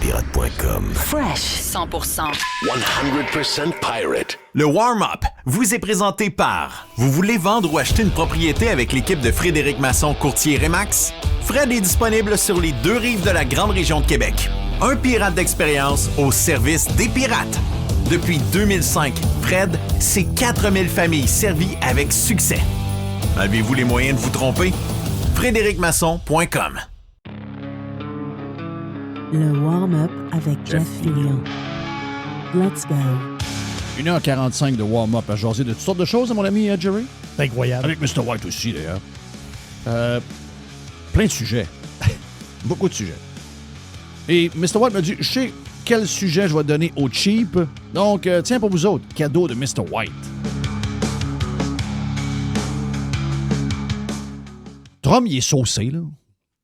Pirate.com. Fresh 100%. 100% pirate. Le warm-up vous est présenté par... Vous voulez vendre ou acheter une propriété avec l'équipe de Frédéric Masson, courtier Remax? Fred est disponible sur les deux rives de la grande région de Québec. Un pirate d'expérience au service des pirates. Depuis 2005, Fred, c'est 4000 familles servies avec succès. Avez-vous les moyens de vous tromper? FrédéricMasson.com. Le warm-up avec Jeff Fillion. Let's go. 1h45 de warm-up à jaser de toutes sortes de choses, mon ami Jerry. C'est incroyable. Avec Mr. White aussi, d'ailleurs. Plein de sujets. Beaucoup de sujets. Et Mr. White m'a dit, je sais quel sujet je vais donner au cheap. Donc, tiens pour vous autres, cadeau de Mr. White. Trump, il est saucé, là.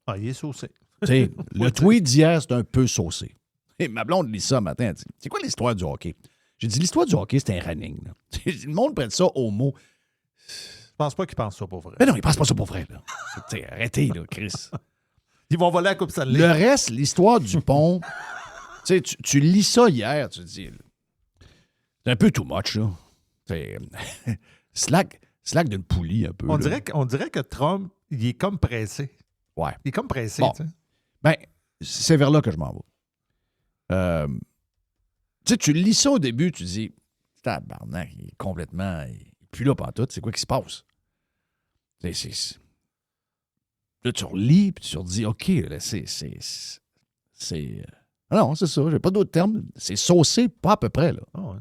Ah, il est saucé. T'sais, le tweet d'hier, c'est un peu saucé. Et ma blonde lit ça matin, elle dit, c'est quoi l'histoire du hockey? J'ai dit, l'histoire du hockey, c'est un running. Là. Le monde prête ça au mot. Je pense pas qu'ils pensent ça pour vrai. Mais non, ils pensent pas ça pour vrai. Là. Arrêtez, là, Chris. Ils vont voler la Coupe Stanley. Le reste, l'histoire du pont, tu lis ça hier, tu te dis, c'est un peu too much, là. Slack d'une poulie, un peu. On dirait que Trump, il est comme pressé. Ouais. Il est comme pressé, bon. tu sais. Ben, c'est vers là que je m'en vais. Tu lis ça au début, tu dis, tabarnak, il est complètement... Il est plus là pantoute, c'est quoi qui se passe? Là, tu relis, puis tu te dis, OK, là, non, c'est ça, j'ai pas d'autres termes. C'est saucé, pas à peu près, là. Oh, ouais.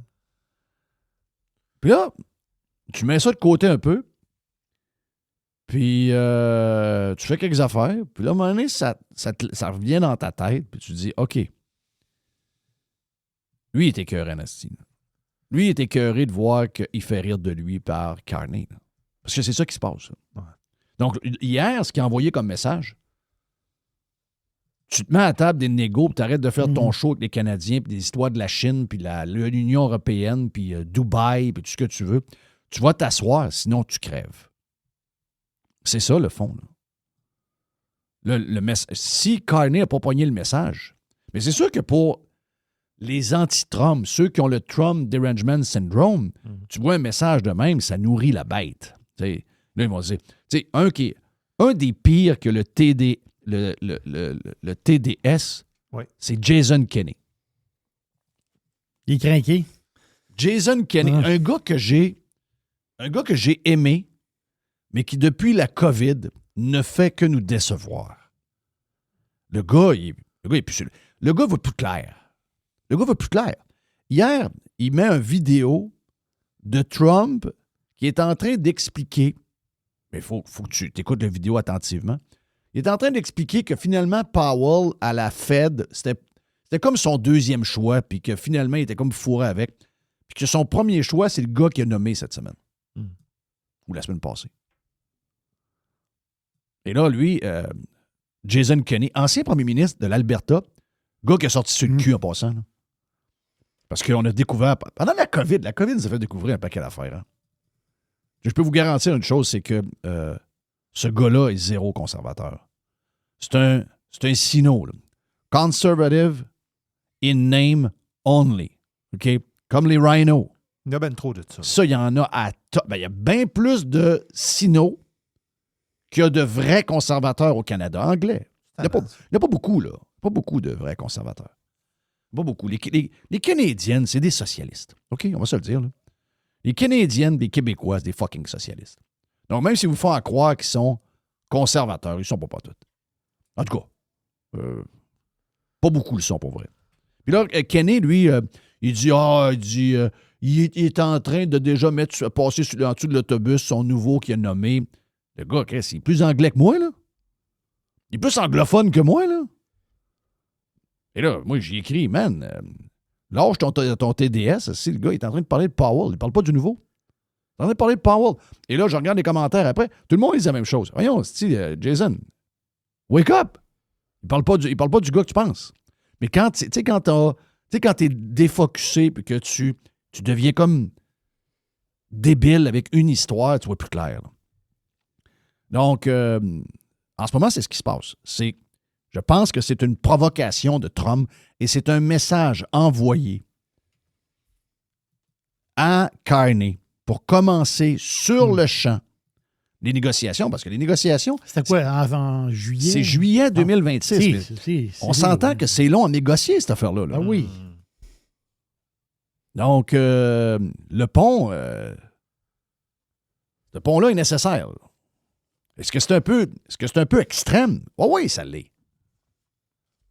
Puis là, tu mets ça de côté un peu, puis tu fais quelques affaires, puis là, à un moment donné, ça revient dans ta tête, puis tu dis, OK, lui, il est écœuré, Nasty. Lui, il est écœuré de voir qu'il fait rire de lui par Carney. Là. Parce que c'est ça qui se passe. Ouais. Donc, hier, ce qu'il a envoyé comme message, tu te mets à table des négos, puis tu arrêtes de faire ton show avec les Canadiens, puis des histoires de la Chine, puis l'Union européenne, puis Dubaï, puis tout ce que tu veux. Tu vas t'asseoir, sinon tu crèves. C'est ça, le fond. Là. Si Carney n'a pas pogné le message, mais c'est sûr que pour les anti-Trump, ceux qui ont le Trump Derangement Syndrome, tu vois un message de même, ça nourrit la bête. T'sais, là, ils vont dire, un des pires que le TDS, oui. C'est Jason Kenney. Il est craqué. Jason Kenney, un gars que j'ai aimé, mais qui, depuis la COVID, ne fait que nous décevoir. Le gars veut plus clair. Le gars veut plus clair. Hier, il met une vidéo de Trump qui est en train d'expliquer, mais il faut que tu écoutes la vidéo attentivement, il est en train d'expliquer que finalement, Powell, à la Fed, c'était comme son deuxième choix, puis que finalement, il était comme fourré avec, puis que son premier choix, c'est le gars qu'il a nommé cette semaine. Ou la semaine passée. Et là, lui, Jason Kenney, ancien premier ministre de l'Alberta, gars qui a sorti sur le cul en passant. Là. Parce qu'on a découvert... Pendant la COVID nous a fait découvrir un paquet d'affaires. Hein. Je peux vous garantir une chose, c'est que ce gars-là est zéro conservateur. C'est un sino. Là. Conservative in name only. OK? Comme les rhinos. Il y en a bien trop de ça. Ça, il y en a à... il y a bien plus de sinos qu'il y a de vrais conservateurs au Canada anglais. Il n'y a pas beaucoup, là. Pas beaucoup de vrais conservateurs. Pas beaucoup. Les Canadiennes, c'est des socialistes. OK? On va se le dire, là. Les Canadiennes, des Québécois, c'est des fucking socialistes. Donc, même si vous font croire qu'ils sont conservateurs, ils ne sont pas toutes. En tout cas, pas beaucoup le sont, pour vrai. Puis là, Kenney, lui, il dit, il est en train de déjà passer en dessous de l'autobus son nouveau qu'il a nommé. Le gars, Chris, il est plus anglais que moi, là. Il est plus anglophone que moi, là. Et là, moi, j'ai écrit, man, lâche ton TDS. Si le gars est en train de parler de Powell, il ne parle pas du nouveau. Il est en train de parler de Powell. Et là, je regarde les commentaires après. Tout le monde dit la même chose. Voyons, Jason, wake up. Il parle pas du gars que tu penses. Mais quand tu es défocusé et que tu deviens comme débile avec une histoire, tu vois plus clair. Là. Donc, en ce moment, c'est ce qui se passe. Je pense que c'est une provocation de Trump et c'est un message envoyé à Carney pour commencer sur le champ les négociations, parce que les négociations... C'était quoi, en juillet? C'est juillet 2026. On s'entend que c'est long à négocier, cette affaire-là. Là. Ah oui. Donc, le pont-là est nécessaire. Est-ce que c'est un peu extrême? Oh oui, ça l'est.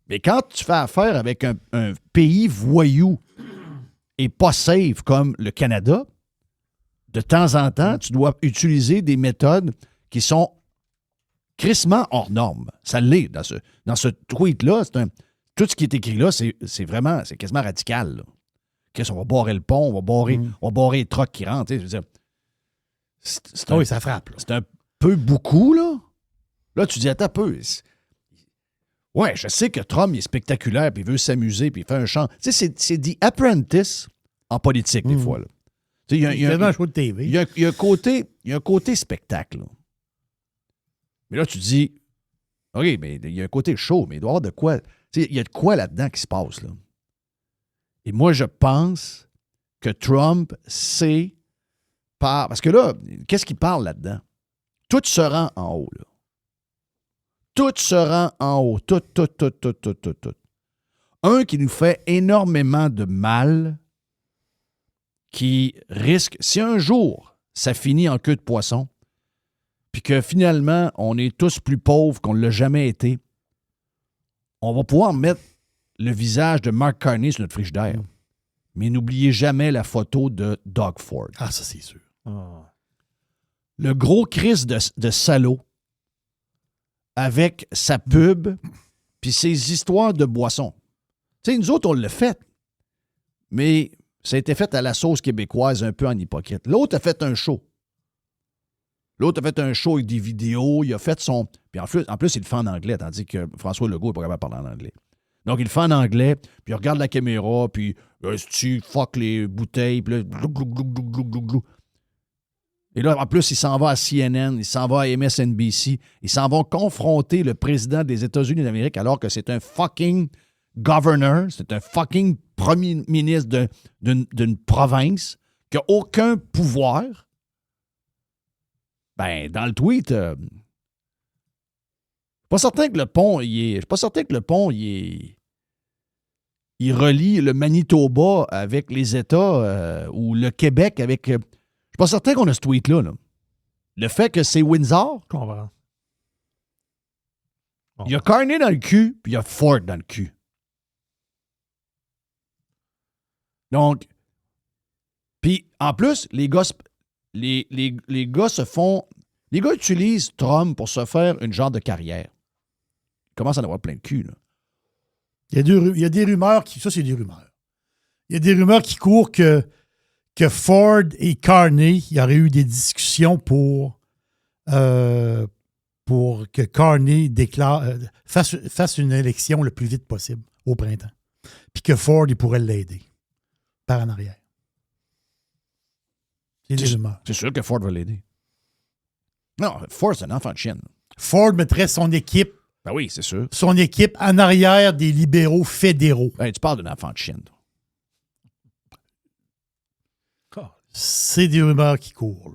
Mais quand tu fais affaire avec un pays voyou et pas safe comme le Canada, de temps en temps, tu dois utiliser des méthodes qui sont crissement hors normes. Ça l'est dans ce tweet-là. Tout ce qui est écrit là, c'est quasiment radical. Là. Qu'est-ce qu'on va barrer le pont, on va barrer les trucks qui rentrent. Je veux dire, oui, ça frappe. Là. C'est un peu beaucoup, là. Là, tu dis, attends un peu. Ouais, je sais que Trump il est spectaculaire, puis il veut s'amuser, puis il fait un chant. Tu sais, c'est The Apprentice en politique, des fois. Là. Il y a un show de TV. Il y a un côté spectacle. Là. Mais là, tu dis, OK, mais il y a un côté show, mais il doit y avoir de quoi. Il y a de quoi là-dedans qui se passe. Là. Et moi, je pense que Trump sait parce que là, qu'est-ce qu'il parle là-dedans? Tout se rend en haut. Là. Tout se rend en haut. Tout. Un qui nous fait énormément de mal, qui risque, si un jour ça finit en queue de poisson, puis que finalement on est tous plus pauvres qu'on ne l'a jamais été, on va pouvoir mettre le visage de Mark Carney sur notre frigidaire. Mais n'oubliez jamais la photo de Doug Ford. Ah, ça c'est sûr. Le gros Chris de salaud avec sa pub puis ses histoires de boissons. Tu sais, nous autres, on l'a fait. Mais ça a été fait à la sauce québécoise, un peu en hypocrite. L'autre a fait un show. Avec des vidéos. Il a fait son... Puis en plus, il le fait en anglais, tandis que François Legault n'est pas capable de parler en anglais. Donc, il le fait en anglais, puis il regarde la caméra, puis tu fuck les bouteilles, puis là, glou. Et là, en plus, il s'en va à CNN, il s'en va à MSNBC, ils s'en vont confronter le président des États-Unis d'Amérique alors que c'est un fucking governor, c'est un fucking premier ministre d'une province qui n'a aucun pouvoir. Ben, dans le tweet, je suis pas certain que le pont, il relie le Manitoba avec les États ou le Québec avec... je suis pas certain qu'on a ce tweet-là. Là. Le fait que c'est Windsor, Je comprends. il y a Carney dans le cul, puis il y a Ford dans le cul. Donc, puis en plus, les gars se font... Les gars utilisent Trump pour se faire une genre de carrière. Ils commencent à en avoir plein de cul, là. Il y a des rumeurs qui... Ça, c'est des rumeurs. Il y a des rumeurs qui courent que Ford et Carney, il y aurait eu des discussions pour que Carney fasse une élection le plus vite possible au printemps. Puis que Ford, il pourrait l'aider par en arrière. C'est des rumeurs. C'est sûr que Ford va l'aider. Non, Ford, c'est un enfant de chienne. Ford mettrait son équipe Ben oui, c'est sûr. en arrière des libéraux fédéraux. Ben, tu parles d'un enfant de chienne. C'est des rumeurs qui courent.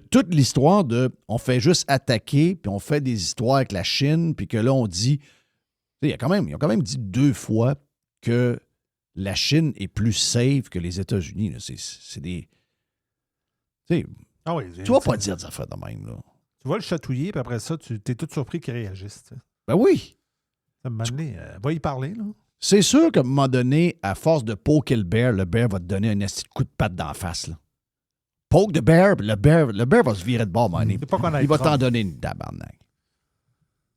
Toute l'histoire de on fait juste attaquer, puis on fait des histoires avec la Chine, puis que là, on dit... Ils ont quand même dit 2 fois que la Chine est plus safe que les États-Unis. Là. C'est des... Ah oui, Tu vas pas dire des affaires de même, là. Tu vas le chatouiller, puis après ça, tu es tout surpris qu'il réagisse. Tu sais. Ben oui. Ça me donné, va y parler, là. C'est sûr qu'à un moment donné, à force de poker le bear va te donner un esti de coup de patte d'en face. Là. Poke the bear, le bear va se virer de bord, mané. C'est pas qu'on a Il va Trump. t'en donner une tabarnak.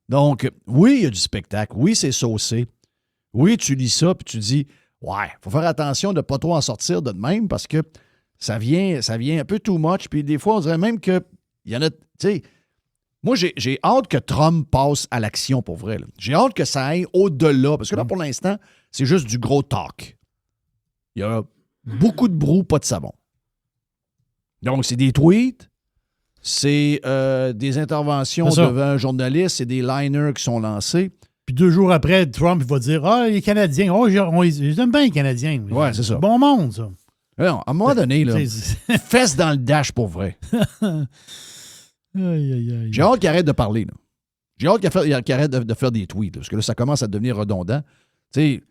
Donc, oui, il y a du spectacle. Oui, c'est saucé. Oui, tu lis ça, puis tu dis, ouais, faut faire attention de ne pas trop en sortir de même parce que ça vient un peu too much. Puis des fois, on dirait même qu'il y en a, tu sais, moi, j'ai hâte que Trump passe à l'action pour vrai. Là. J'ai hâte que ça aille au-delà. Parce que là, pour l'instant, c'est juste du gros talk. Il y a beaucoup de brou, pas de savon. Donc, c'est des tweets, C'est des interventions C'est ça. devant un journaliste, c'est des liners qui sont lancés. Puis 2 jours après, Trump il va dire « Ah, les Canadiens, j'aime bien les Canadiens. » Ouais, c'est ça. Bon monde, ça. Non, à un moment donné, là, C'est- fesse dans le dash pour vrai. Aïe, aïe, aïe. J'ai hâte qu'il arrête de parler. Là. J'ai hâte qu'il arrête de faire des tweets, là, parce que là, ça commence à devenir redondant. Tu sais.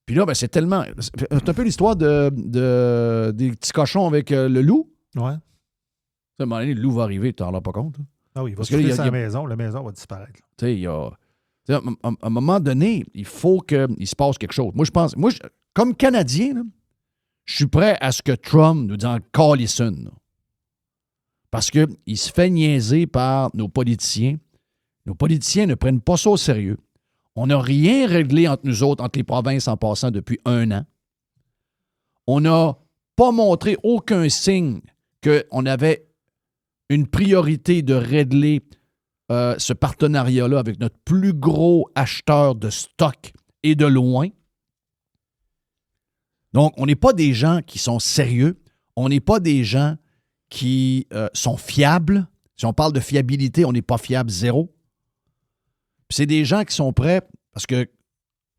Puis là, ben, c'est tellement. C'est un peu l'histoire des petits cochons avec le loup. Ouais. À un moment donné, le loup va arriver, tu t'en rends pas compte. Là. Ah oui, il va Parce se que là, coucher il y a- sa il y a- maison, la maison va disparaître. Là. Tu sais, il y a. Tu sais, à un moment donné, il faut qu'il se passe quelque chose. Moi, je pense. Comme Canadien, là, je suis prêt à ce que Trump nous dise Carlison. Là. Parce qu'il se fait niaiser par nos politiciens. Nos politiciens ne prennent pas ça au sérieux. On n'a rien réglé entre nous autres, entre les provinces en passant depuis 1 an. On n'a pas montré aucun signe qu'on avait une priorité de régler ce partenariat-là avec notre plus gros acheteur de stock et de loin. Donc, on n'est pas des gens qui sont sérieux. On n'est pas des gens qui sont fiables. Si on parle de fiabilité, on n'est pas fiable, zéro. Puis c'est des gens qui sont prêts, parce que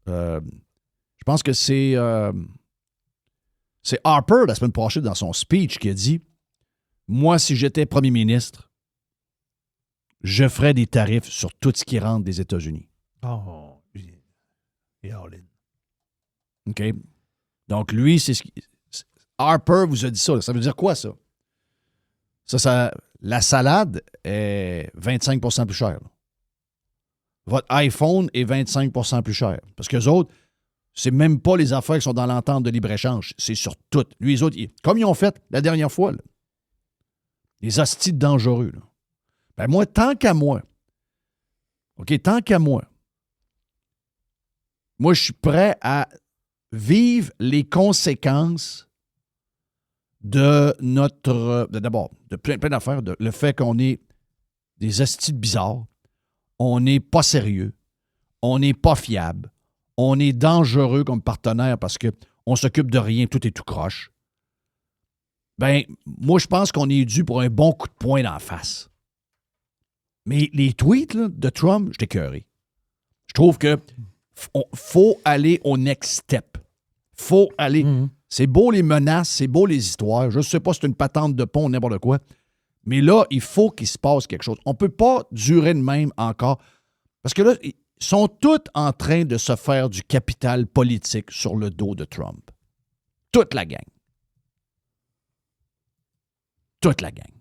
je pense que c'est Harper, la semaine passée, dans son speech, qui a dit « Moi, si j'étais premier ministre, je ferais des tarifs sur tout ce qui rentre des États-Unis. Oh, et all-in. » OK? Donc, lui, c'est ce qui... Harper vous a dit ça. Ça veut dire quoi, ça? La salade est 25 % plus chère. Là. Votre iPhone est 25 % plus cher. Parce qu'eux autres, c'est même pas les affaires qui sont dans l'entente de libre-échange. C'est sur tout. Lui, les autres, comme ils ont fait la dernière fois, là, les hosties dangereux. Là. Ben moi, tant qu'à moi, moi, je suis prêt à vivre les conséquences de notre... D'abord, de plein d'affaires, le fait qu'on est des hosties bizarres, on n'est pas sérieux, on n'est pas fiable, on est dangereux comme partenaire parce qu'on s'occupe de rien, tout est tout croche. Ben, moi, je pense qu'on est dû pour un bon coup de poing d'en face. Mais les tweets là, de Trump, je t'écœuré. Je trouve que faut aller au next step. Faut aller... C'est beau les menaces, c'est beau les histoires. Je ne sais pas si c'est une patente de pont ou n'importe quoi. Mais là, il faut qu'il se passe quelque chose. On ne peut pas durer de même encore. Parce que là, ils sont tous en train de se faire du capital politique sur le dos de Trump. Toute la gang. Toute la gang.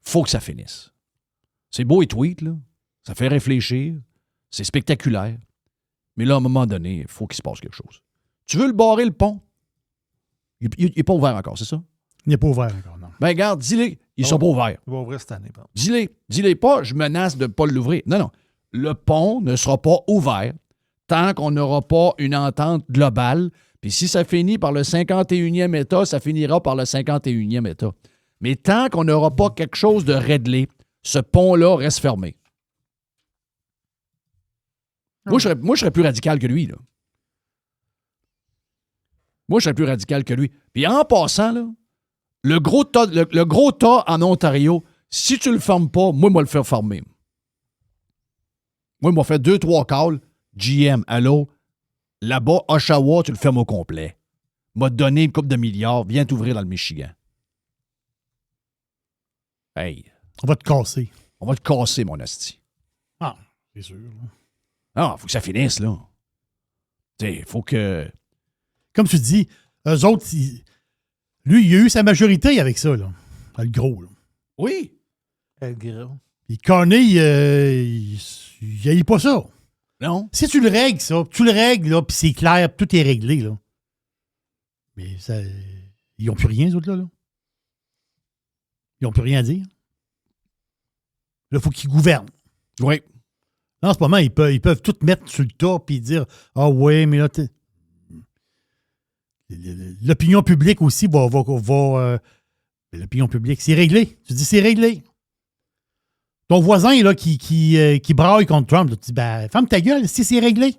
Faut que ça finisse. C'est beau les tweets, là. Ça fait réfléchir. C'est spectaculaire. Mais là, à un moment donné, il faut qu'il se passe quelque chose. Tu veux le barrer, le pont? Il n'est pas ouvert encore, c'est ça? Il n'est pas ouvert encore, non. Ben, regarde, dis-les, ils sont pas ouverts. Il va ouvrir cette année. Pardon. Dis-les pas, je menace de ne pas l'ouvrir. Non. Le pont ne sera pas ouvert tant qu'on n'aura pas une entente globale. Puis si ça finit par le 51e État, ça finira par le 51e État. Mais tant qu'on n'aura pas quelque chose de réglé, ce pont-là reste fermé. Moi, je serais plus radical que lui, là. Moi, je serais plus radical que lui. Puis en passant, là, le gros tas en Ontario, si tu le fermes pas, moi, le faire fermer. Moi, il m'a fait 2-3 calls. GM, allô? Là-bas, Oshawa, tu le fermes au complet. M'a donné une couple de milliards. Viens t'ouvrir dans le Michigan. Hey. On va te casser. On va te casser, mon asti. Ah, c'est sûr. Ah, faut que ça finisse, là. Tu sais, faut que... Comme tu dis, eux autres, lui, il a eu sa majorité avec ça, là. Le gros, là. Oui. El Gros. Puis Carney, il haït pas ça. Non. Si tu le règles, ça, tu le règles, là, puis c'est clair, tout est réglé, là. Mais ça, ils n'ont plus rien, les autres, là. Ils n'ont plus rien à dire. Là, il faut qu'ils gouvernent. Oui. En ce moment, ils peuvent tout mettre sur le tas puis dire « Ah ouais, mais là, l'opinion publique aussi va l'opinion publique, c'est réglé. Tu dis c'est réglé. Ton voisin là, qui braille contre Trump, là, tu dis ben, ferme ta gueule, si c'est réglé.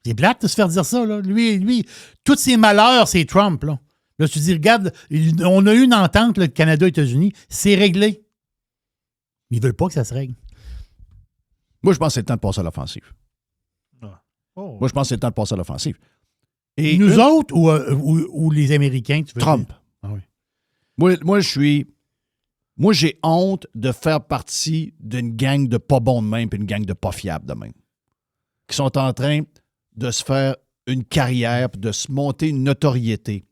C'est plate de se faire dire ça, là. Lui, tous ses malheurs, c'est Trump, là. Là, tu dis, regarde, on a eu une entente, le Canada et les États-Unis, c'est réglé. Mais ils veulent pas que ça se règle. Moi, je pense que c'est le temps de passer à l'offensive. Oh. Moi, je pense que c'est le temps de passer à l'offensive. Et nous autres ou les Américains, tu veux Trump. dire? Ah oui. Moi, j'ai honte de faire partie d'une gang de pas bons de même et une gang de pas fiables de même. Qui sont en train de se faire une carrière, puis de se monter une notoriété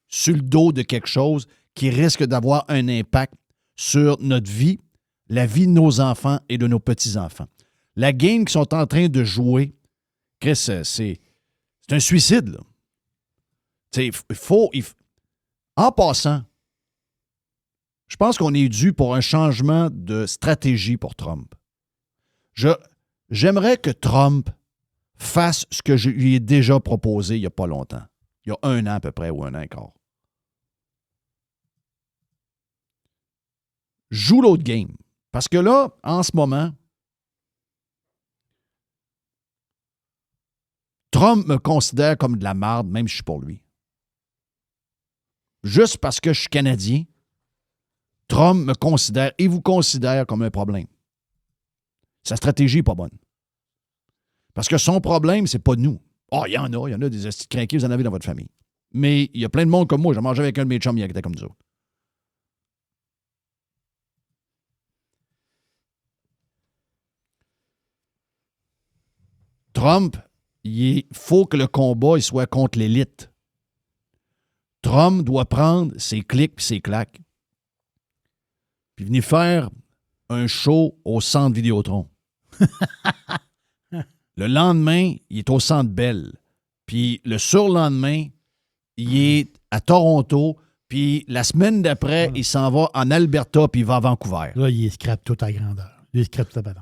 sur le dos de quelque chose qui risque d'avoir un impact sur notre vie, la vie de nos enfants et de nos petits-enfants. La game qu'ils sont en train de jouer, Chris, c'est un suicide, là. En passant, je pense qu'on est dû pour un changement de stratégie pour Trump. J'aimerais que Trump fasse ce que je lui ai déjà proposé il n'y a pas longtemps. Il y a 1 an à peu près, ou 1 an et quart. Joue l'autre game. Parce que là, en ce moment, Trump me considère comme de la marde, même si je suis pour lui. Juste parce que je suis Canadien, Trump me considère et vous considère comme un problème. Sa stratégie n'est pas bonne. Parce que son problème, c'est pas nous. Il y en a des estis crinqués, vous en avez dans votre famille. Mais il y a plein de monde comme moi. J'ai mangé avec un de mes chums, il était comme nous autres. Trump, il faut que le combat il soit contre l'élite. Trump doit prendre ses clics et ses claques puis venir faire un show au Centre Vidéotron. Le lendemain, il est au Centre Bell. Puis le surlendemain, il est à Toronto. Puis la semaine d'après, il s'en va en Alberta puis il va à Vancouver. Là, il scrape tout à grandeur. Il scrape tout à ballon.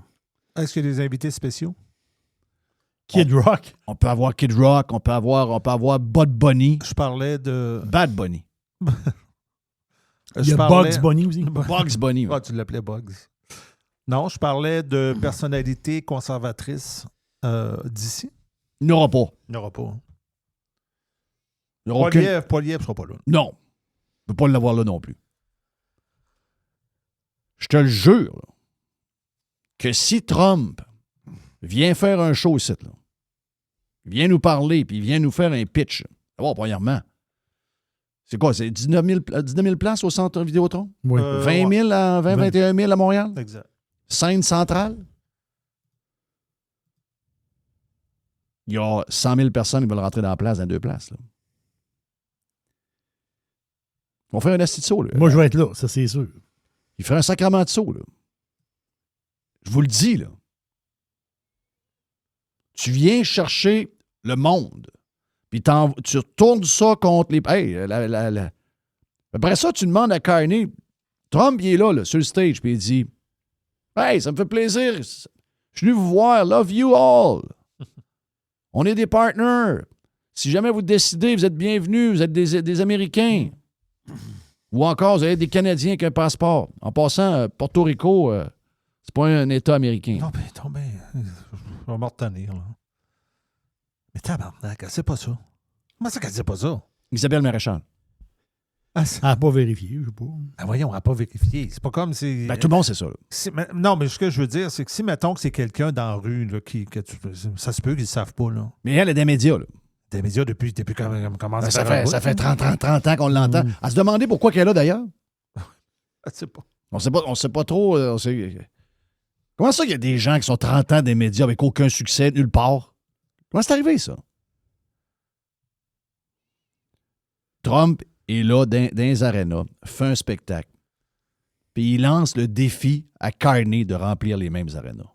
Est-ce qu'il y a des invités spéciaux? Kid Rock. On peut avoir Kid Rock, on peut avoir Bud Bunny. Je parlais de... Bad Bunny. Il y a Bugs Bunny aussi. Bugs Bunny. Ah, tu l'appelais Bugs. Non, je parlais de personnalités conservatrices d'ici. Il n'y aura pas. Il n'y aura pas. Hein. Il n'y aura aucune... Poilievre ne sera pas là. Non. On ne peut pas l'avoir là non plus. Je te le jure là, que si Trump vient faire un show ici, là, il vient nous parler puis il vient nous faire un pitch. D'abord, premièrement, c'est quoi? C'est 19 000 places au Centre Vidéotron? Oui. 20 000 à 21 000 à Montréal? Exact. Scène centrale? Il y a 100 000 personnes qui veulent rentrer dans la place, dans 2 places. Là. On fait un asti de saut, là. Moi, je vais être là, ça, c'est sûr. Il fait un sacrement de saut, là. Je vous le dis, là. Tu viens chercher le monde, puis tu retournes ça contre les... Hey, Après ça, tu demandes à Carney, Trump, il est là, sur le stage, puis il dit, « Hey, ça me fait plaisir. Je suis venu vous voir. Love you all. On est des partners. Si jamais vous décidez, vous êtes bienvenus. Vous êtes des Américains. Ou encore, vous avez des Canadiens avec un passeport. En passant, Porto Rico, c'est pas un État américain. Non, mais je vais me retenir, là. Mais tabarnak, elle sait pas ça. Comment ça qu'elle sait pas ça? Isabelle Maréchal. Ah, Elle n'a pas vérifié, je sais pas. ah, voyons, elle n'a pas vérifié. C'est pas comme si... Ben, tout le monde sait ça, là. Non, mais ce que je veux dire, c'est que si, mettons que c'est quelqu'un dans la rue, là, ça se peut qu'ils ne savent pas, là. Mais elle est des médias, là. Des médias depuis comment Ben, ça fait 30 ans qu'on l'entend. À se demander pourquoi qu'elle est là, d'ailleurs. Je sais pas. On sait pas trop. Comment ça qu'il y a des gens qui sont 30 ans des médias avec aucun succès, nulle part? Comment c'est arrivé, ça? Trump est là dans les arénas, fait un spectacle, puis il lance le défi à Carney de remplir les mêmes arénas.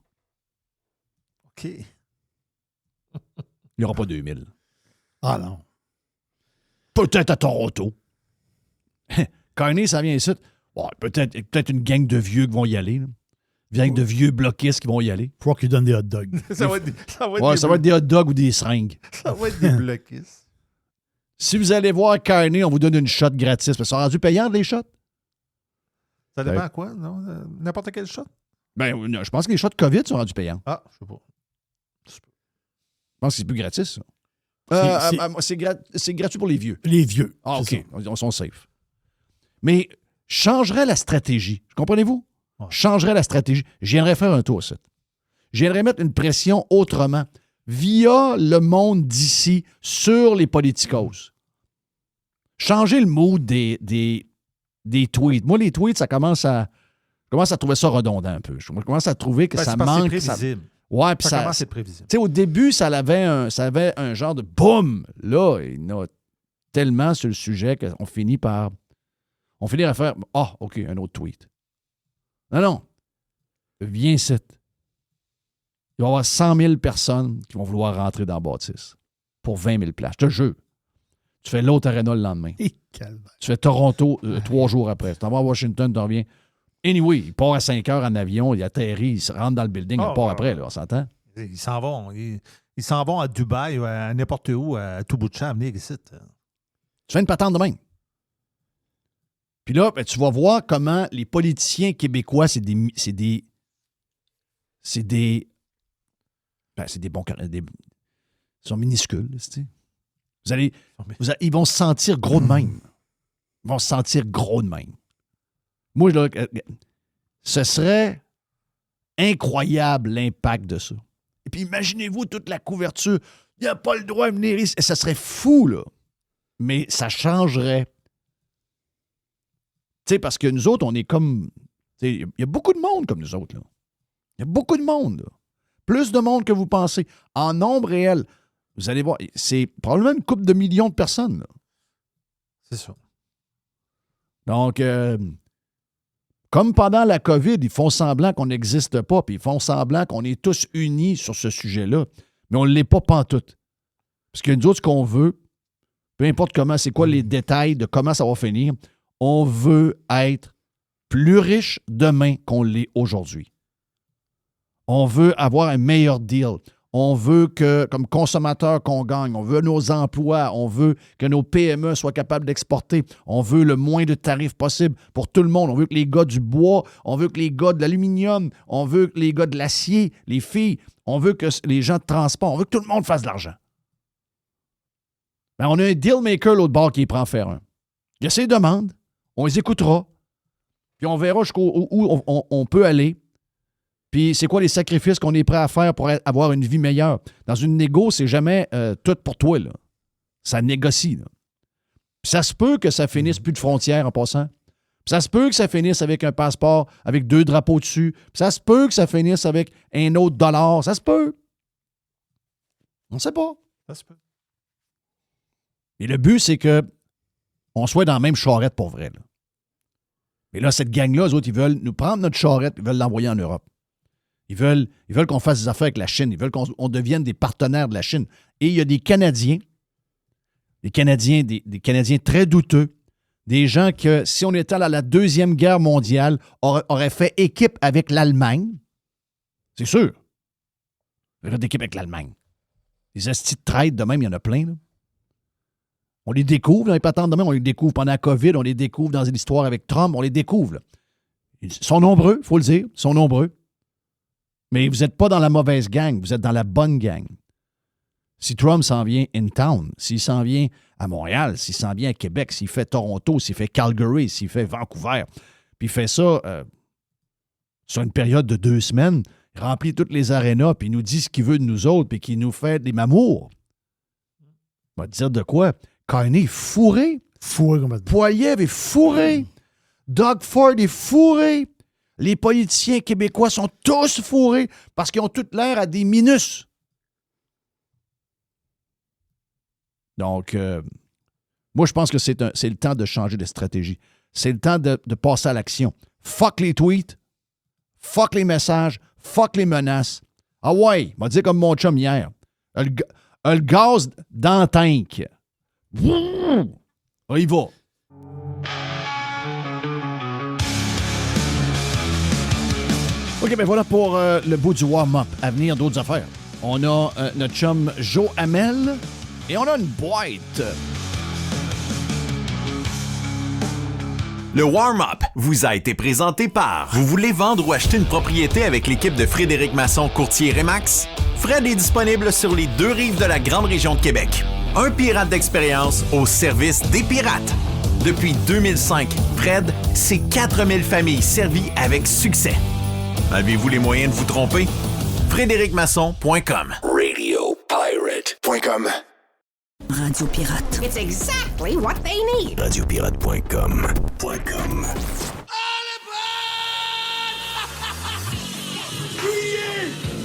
OK. Il n'y aura pas 2000. Ah non. Peut-être à Toronto. Carney, ça vient ici. Bon, peut-être une gang de vieux qui vont y aller. Là. Une gang de vieux bloquistes qui vont y aller. Faut qu'il donne des hot dogs. Ça va être des hot dogs ou des seringues. Ça va être des bloquistes. Si vous allez voir Carney, on vous donne une shot gratis. Parce que ça a rendu payant, les shots. Ça dépend à quoi, non? N'importe quel shot? Ben, je pense que les shots COVID sont rendus payants. Ah, je sais pas. pense que c'est plus gratis, ça. C'est gratuit pour les vieux. Les vieux. Ah, c'est OK. Ils sont safe. Mais changerait la stratégie. Comprenez-vous? Ouais. Changerait la stratégie. Je viendrais faire un tour, ça. Je viendrais mettre une pression autrement, via le monde d'ici, sur les politicos. Changer le mood des tweets. Moi, les tweets, je commence à trouver ça redondant un peu. Je commence à trouver que ça manque. C'est prévisible. Ouais, puis Ça commence à être prévisible. Tu sais, au début, ça avait un genre de boum. Là, il y en a tellement sur le sujet qu'on finit par faire OK, un autre tweet. Non. Viens ici. Il va y avoir 100 000 personnes qui vont vouloir rentrer dans la bâtisse pour 20 000 places. Je te jure. Tu fais l'autre arena le lendemain. Et calme. Tu fais Toronto 3 jours après. Tu t'en vas à Washington, tu reviens. Anyway, il part à 5 heures en avion, il atterrit, il se rentre dans le building, il part après, là, on s'entend? Ils s'en vont. Ils s'en vont à Dubaï ou à n'importe où, à tout bout de champ, venir ici. Tu fais une patente de même. Puis là, ben, tu vas voir comment les politiciens québécois, c'est des bons... Ils sont minuscules, tu sais. Ils vont se sentir gros de même. Ils vont se sentir gros de même. Moi, là, ce serait incroyable l'impact de ça. Et puis imaginez-vous toute la couverture. Il n'y a pas le droit de venir ici. Ça serait fou, là. Mais ça changerait. Tu sais, parce que nous autres, on est comme... Il y a beaucoup de monde comme nous autres, là. Il y a beaucoup de monde, là. Plus de monde que vous pensez. En nombre réel, vous allez voir, c'est probablement une couple de millions de personnes, là. C'est ça. Donc, comme pendant la COVID, ils font semblant qu'on n'existe pas, puis ils font semblant qu'on est tous unis sur ce sujet-là, mais on ne l'est pas pantoute. Parce que nous autres, ce qu'on veut, peu importe comment, c'est quoi les détails de comment ça va finir, on veut être plus riche demain qu'on l'est aujourd'hui. On veut avoir un meilleur deal. On veut que, comme consommateur, qu'on gagne. On veut nos emplois. On veut que nos PME soient capables d'exporter. On veut le moins de tarifs possible pour tout le monde. On veut que les gars du bois, on veut que les gars de l'aluminium, on veut que les gars de l'acier, les filles, on veut que les gens de transport, on veut que tout le monde fasse de l'argent. Ben, on a un deal maker l'autre bord qui prend en faire un. Il y a ses demandes, on les écoutera, puis on verra jusqu'où on peut aller. Puis c'est quoi les sacrifices qu'on est prêt à faire pour avoir une vie meilleure? Dans une négo, c'est jamais tout pour toi, là. Ça négocie, là. Puis ça se peut que ça finisse plus de frontières en passant. Puis ça se peut que ça finisse avec un passeport avec 2 drapeaux dessus. Puis ça se peut que ça finisse avec un autre dollar. Ça se peut. On ne sait pas. Ça se peut. Et le but, c'est que on soit dans la même charrette pour vrai, là. Mais là, cette gang-là, eux autres, ils veulent nous prendre notre charrette, ils veulent l'envoyer en Europe. Ils veulent qu'on fasse des affaires avec la Chine. Ils veulent qu'on devienne des partenaires de la Chine. Et il y a des Canadiens, des Canadiens très douteux, des gens que, si on était à la Deuxième Guerre mondiale, auraient fait équipe avec l'Allemagne. C'est sûr. Ils auraient d'équipe avec l'Allemagne. Les astis de traite, de même, il y en a plein, là. On les découvre dans les patentes de même. On les découvre pendant la COVID. On les découvre dans l'histoire avec Trump. On les découvre, là. Ils sont nombreux, il faut le dire. Ils sont nombreux. Mais vous n'êtes pas dans la mauvaise gang, vous êtes dans la bonne gang. Si Trump s'en vient in town, s'il s'en vient à Montréal, s'il s'en vient à Québec, s'il fait Toronto, s'il fait Calgary, s'il fait Vancouver, puis il fait ça sur une période de 2 semaines, il remplit toutes les arénas, puis il nous dit ce qu'il veut de nous autres, puis qu'il nous fait des mamours. On va te dire de quoi? Carney est fourré. Fourré complètement. Poilievre est fourré. Doug Ford est fourré. Les politiciens québécois sont tous fourrés parce qu'ils ont toute l'air à des minus. Donc, moi, je pense que c'est le temps de changer de stratégie. C'est le temps de passer à l'action. Fuck les tweets, fuck les messages, fuck les menaces. Ah ouais, m'a dit comme mon chum hier. Le gaz dans le tank. On y va. OK, bien voilà pour le bout du warm-up. À venir, d'autres affaires. On a notre chum Joe Hamel et on a une boîte. Le warm-up vous a été présenté par... Vous voulez vendre ou acheter une propriété avec l'équipe de Frédéric Masson, courtier Remax? Fred est disponible sur les 2 rives de la grande région de Québec. Un pirate d'expérience au service des pirates. Depuis 2005, Fred, c'est 4000 familles servies avec succès. Avez-vous les moyens de vous tromper? FrédéricMasson.com. RadioPirate.com. Radio Pirate. It's exactly what they need. RadioPirate.com.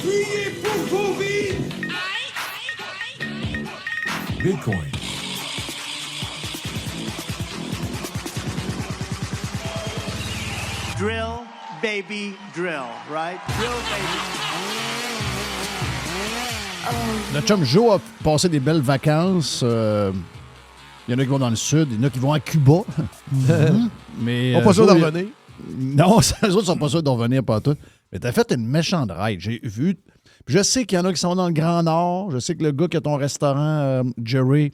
Criez pour vos vies! Bitcoin. Drill, baby, drill, right? Drill, baby. Notre chum Joe a passé des belles vacances. Il y en a qui vont dans le sud, il y en a qui vont à Cuba. Mais, On pas sûr Joe, d'en revenir. Non, les autres sont pas sûrs d'en revenir, pas tout. Mais t'as fait une méchante ride. J'ai vu. Je sais qu'il y en a qui sont dans le Grand Nord. Je sais que le gars qui a ton restaurant, Jerry,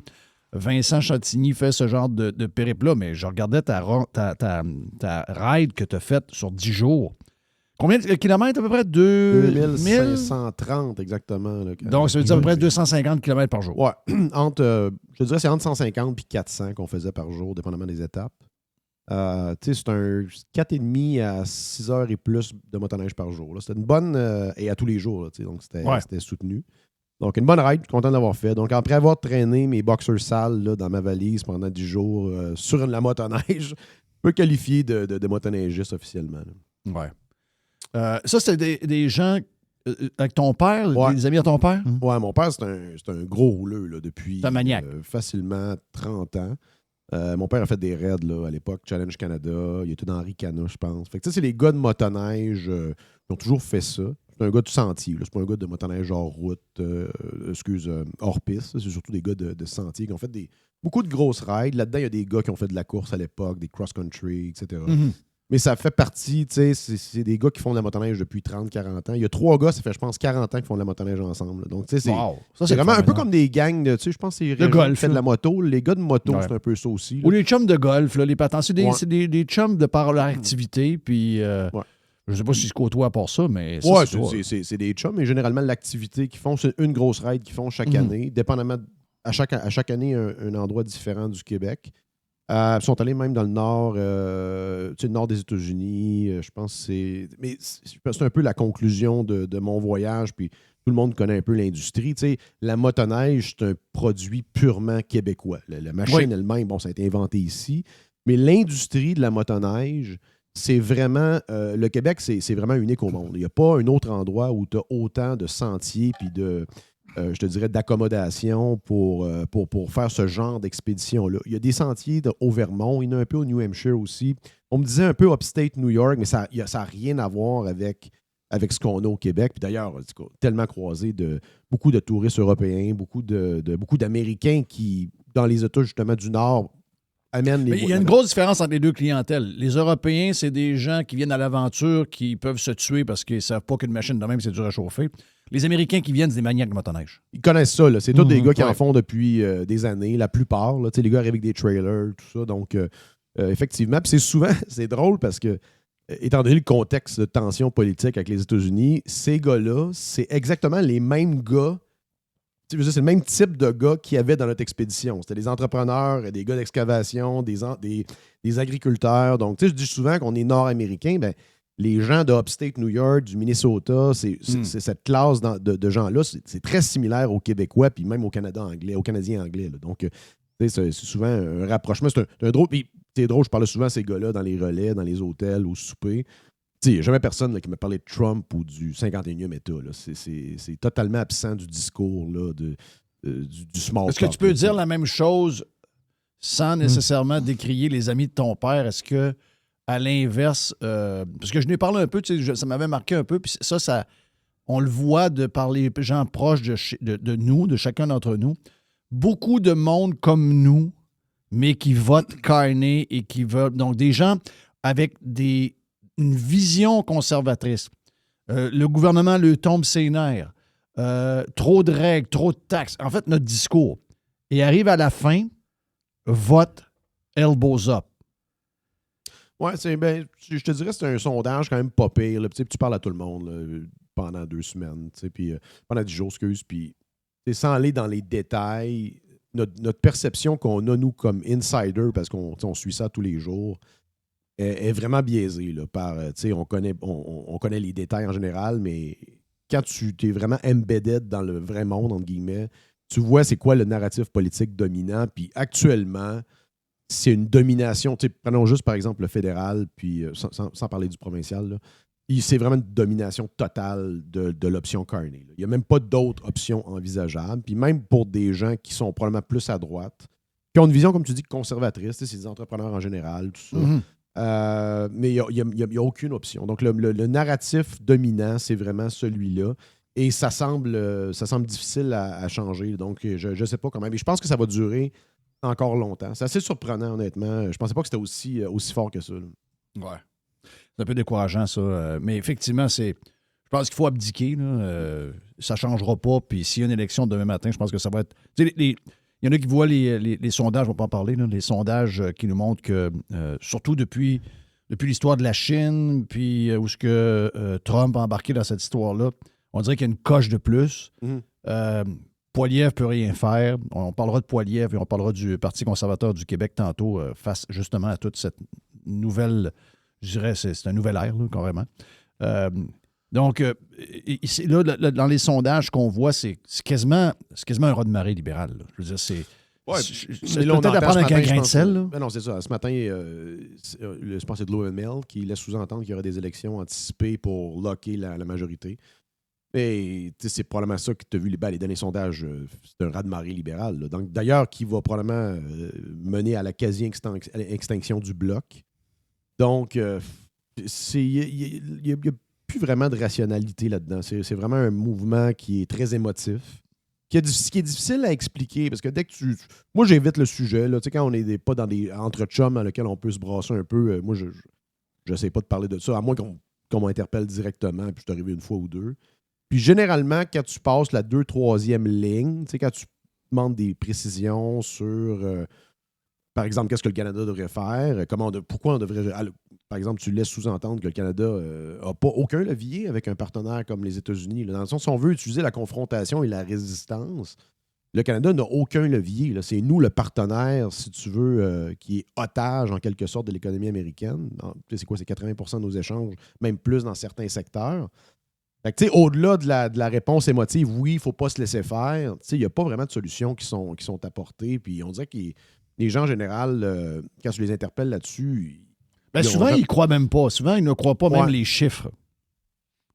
Vincent Chantigny, fait ce genre de périple-là. Mais je regardais ta ride que tu as faite sur 10 jours. Combien de kilomètres à peu près? 2530 exactement. Là, donc, ça veut dire à peu près 250 km par jour. Ouais. Je dirais c'est entre 150 et 400 qu'on faisait par jour, dépendamment des étapes. C'est un 4,5 à 6 heures et plus de motoneige par jour. C'était une bonne... et à tous les jours, là, donc c'était soutenu. Donc, une bonne ride, content d'avoir fait. Donc, après avoir traîné mes boxers sales là, dans ma valise pendant 10 jours sur la motoneige, je peux qualifier de motoneigiste officiellement. Là. Ouais. Ça, c'était des gens avec ton père, des amis à ton père? Ouais, mon père, c'est un gros rouleux là, depuis facilement 30 ans. Mon père a fait des raids là, à l'époque, Challenge Canada. Il était dans Ricana, je pense. Fait que c'est les gars de motoneige qui ont toujours fait ça. C'est un gars de sentier. C'est pas un gars de motoneige hors route, hors piste. C'est surtout des gars de sentier qui ont fait beaucoup de grosses rides. Là-dedans, il y a des gars qui ont fait de la course à l'époque, des cross-country, etc. Mm-hmm. Mais ça fait partie, tu sais, c'est des gars qui font de la motoneige depuis 30-40 ans. Il y a 3 gars, ça fait, je pense, 40 ans qu'ils font de la motoneige ensemble. Donc, tu sais, c'est vraiment un peu comme des gangs de, tu sais, je pense que c'est de golf. Qui fait de la moto. Les gars de moto, c'est un peu ça aussi. Là. Ou les chums de golf, là, les patents. C'est des chums de par leur activité, puis je sais pas si se côtoient à part ça, mais ça, c'est des chums, mais généralement, l'activité qu'ils font, c'est une grosse ride qu'ils font chaque année, dépendamment, à chaque année, un endroit différent du Québec. Ils sont allés même dans le nord, le nord des États-Unis. Je pense que c'est. Mais c'est un peu la conclusion de mon voyage. Puis tout le monde connaît un peu l'industrie. Tu sais, la motoneige, c'est un produit purement québécois. La machine elle-même, bon, ça a été inventé ici. Mais l'industrie de la motoneige, c'est vraiment. Le Québec, c'est vraiment unique au monde. Il n'y a pas un autre endroit où tu as autant de sentiers puis de. Je te dirais, d'accommodation pour faire ce genre d'expédition-là. Il y a des sentiers au Vermont, il y en a un peu au New Hampshire aussi. On me disait un peu upstate New York, mais ça n'a rien à voir avec ce qu'on a au Québec. Puis d'ailleurs, tellement croisé de beaucoup de touristes européens, beaucoup d'Américains qui, dans les États justement du Nord, amènent les... Mais il y a une grosse différence entre les deux clientèles. Les Européens, c'est des gens qui viennent à l'aventure, qui peuvent se tuer parce qu'ils ne savent pas qu'une machine de même, c'est dur à chauffer. Les Américains qui viennent, c'est des maniaques de motoneige. Ils connaissent ça. Là. C'est tous des gars qui en font depuis des années, la plupart. Là, les gars arrivent avec des trailers, tout ça. Donc, effectivement, puis c'est drôle parce que, étant donné le contexte de tension politique avec les États-Unis, ces gars-là, c'est exactement les mêmes gars. C'est le même type de gars qu'il y avait dans notre expédition. C'était des entrepreneurs, des gars d'excavation, des agriculteurs. Donc, je dis souvent qu'on est nord-américain, ben les gens de Upstate New York, du Minnesota, c'est cette classe de gens-là, c'est très similaire aux Québécois, puis même aux Canadiens anglais. Là. Donc, c'est souvent un rapprochement. C'est un drôle. Puis, c'est drôle, je parle souvent à ces gars-là dans les relais, dans les hôtels, au souper. Il n'y a jamais personne là, qui m'a parlé de Trump ou du 51e État. Là. C'est totalement absent du discours là, du small talk. Est-ce que tu peux dire la même chose sans nécessairement décrier les amis de ton père? Est-ce que, à l'inverse, parce que je n'ai parlé un peu, ça m'avait marqué un peu, puis ça, on le voit par les gens proches de nous, de chacun d'entre nous. Beaucoup de monde comme nous, mais qui votent Carney et qui veulent. Donc, des gens avec une vision conservatrice. Le gouvernement le tombe ses nerfs. Trop de règles, trop de taxes. En fait, notre discours. Et arrive à la fin, vote elbows up. Oui, je te dirais que c'est un sondage quand même pas pire. Là. Tu parles à tout le monde là, pendant 2 semaines, puis pendant 10 jours, excuse, puis sans aller dans les détails, notre perception qu'on a, nous, comme insider, parce qu'on suit ça tous les jours, est vraiment biaisée là, par, on connaît les détails en général, mais quand tu es vraiment embedded dans le vrai monde, entre guillemets, tu vois c'est quoi le narratif politique dominant, puis actuellement, c'est une domination. Prenons juste, par exemple, le fédéral, puis sans parler du provincial, là, c'est vraiment une domination totale de l'option Carney. Là. Il n'y a même pas d'autres options envisageables. Puis même pour des gens qui sont probablement plus à droite, qui ont une vision, comme tu dis, conservatrice, c'est des entrepreneurs en général, tout ça. Mm-hmm. Mais il n'y a aucune option. Donc, le narratif dominant, c'est vraiment celui-là. Et ça semble difficile à changer. Donc, je ne sais pas comment. Mais je pense que ça va durer encore longtemps. C'est assez surprenant, honnêtement. Je ne pensais pas que c'était aussi fort que ça. Là. Ouais. C'est un peu décourageant, ça. Mais effectivement, je pense qu'il faut abdiquer. Ça ne changera pas. Puis s'il y a une élection demain matin, je pense que ça va être... Il y en a qui voient les sondages, on va pas en parler, là, les sondages qui nous montrent que, surtout depuis l'histoire de la Chine, puis où est-ce que Trump a embarqué dans cette histoire-là, on dirait qu'il y a une coche de plus. Poilievre ne peut rien faire. On parlera de Poilievre et on parlera du Parti conservateur du Québec tantôt face justement à toute cette nouvelle... Je dirais c'est un nouvel ère, là, carrément. Donc, là, dans les sondages qu'on voit, c'est quasiment un raz-de-marée libéral. Là. Je veux dire, c'est peut-être à prendre avec un grain de sel. Là. Non, c'est ça. Ce matin, je pense que c'est de Globe and Mail qui laisse sous-entendre qu'il y aurait des élections anticipées pour locker la majorité. Et c'est probablement ça que tu as vu les derniers sondages. C'est un raz-de-marée libéral. Là. Donc, d'ailleurs, qui va probablement mener à la quasi-extinction du bloc. Donc, il n'y a plus vraiment de rationalité là-dedans. C'est vraiment un mouvement qui est très émotif, qui est difficile à expliquer, parce que dès que moi, j'évite le sujet. Là, quand on n'est pas dans des entre-chums dans lesquels on peut se brasser un peu, moi, je n'essaie pas de parler de ça, à moins qu'on m'interpelle directement, puis je suis arrivé une fois ou deux. Puis généralement, quand tu passes la 2e, 3e ligne, quand tu demandes des précisions sur... par exemple, qu'est-ce que le Canada devrait faire? Pourquoi on devrait... Par exemple, tu laisses sous-entendre que le Canada n'a pas aucun levier avec un partenaire comme les États-Unis. Là. Dans le sens, si on veut utiliser la confrontation et la résistance, le Canada n'a aucun levier. Là. C'est nous, le partenaire, si tu veux, qui est otage, en quelque sorte, de l'économie américaine. C'est quoi? C'est 80% de nos échanges, même plus dans certains secteurs. Fait que, au-delà de la réponse émotive, oui, il ne faut pas se laisser faire. Il n'y a pas vraiment de solutions qui sont apportées. Puis on dirait que les gens, en général, quand tu les interpelles là-dessus... souvent, ils ne croient même pas. Souvent, ils ne croient pas même les chiffres.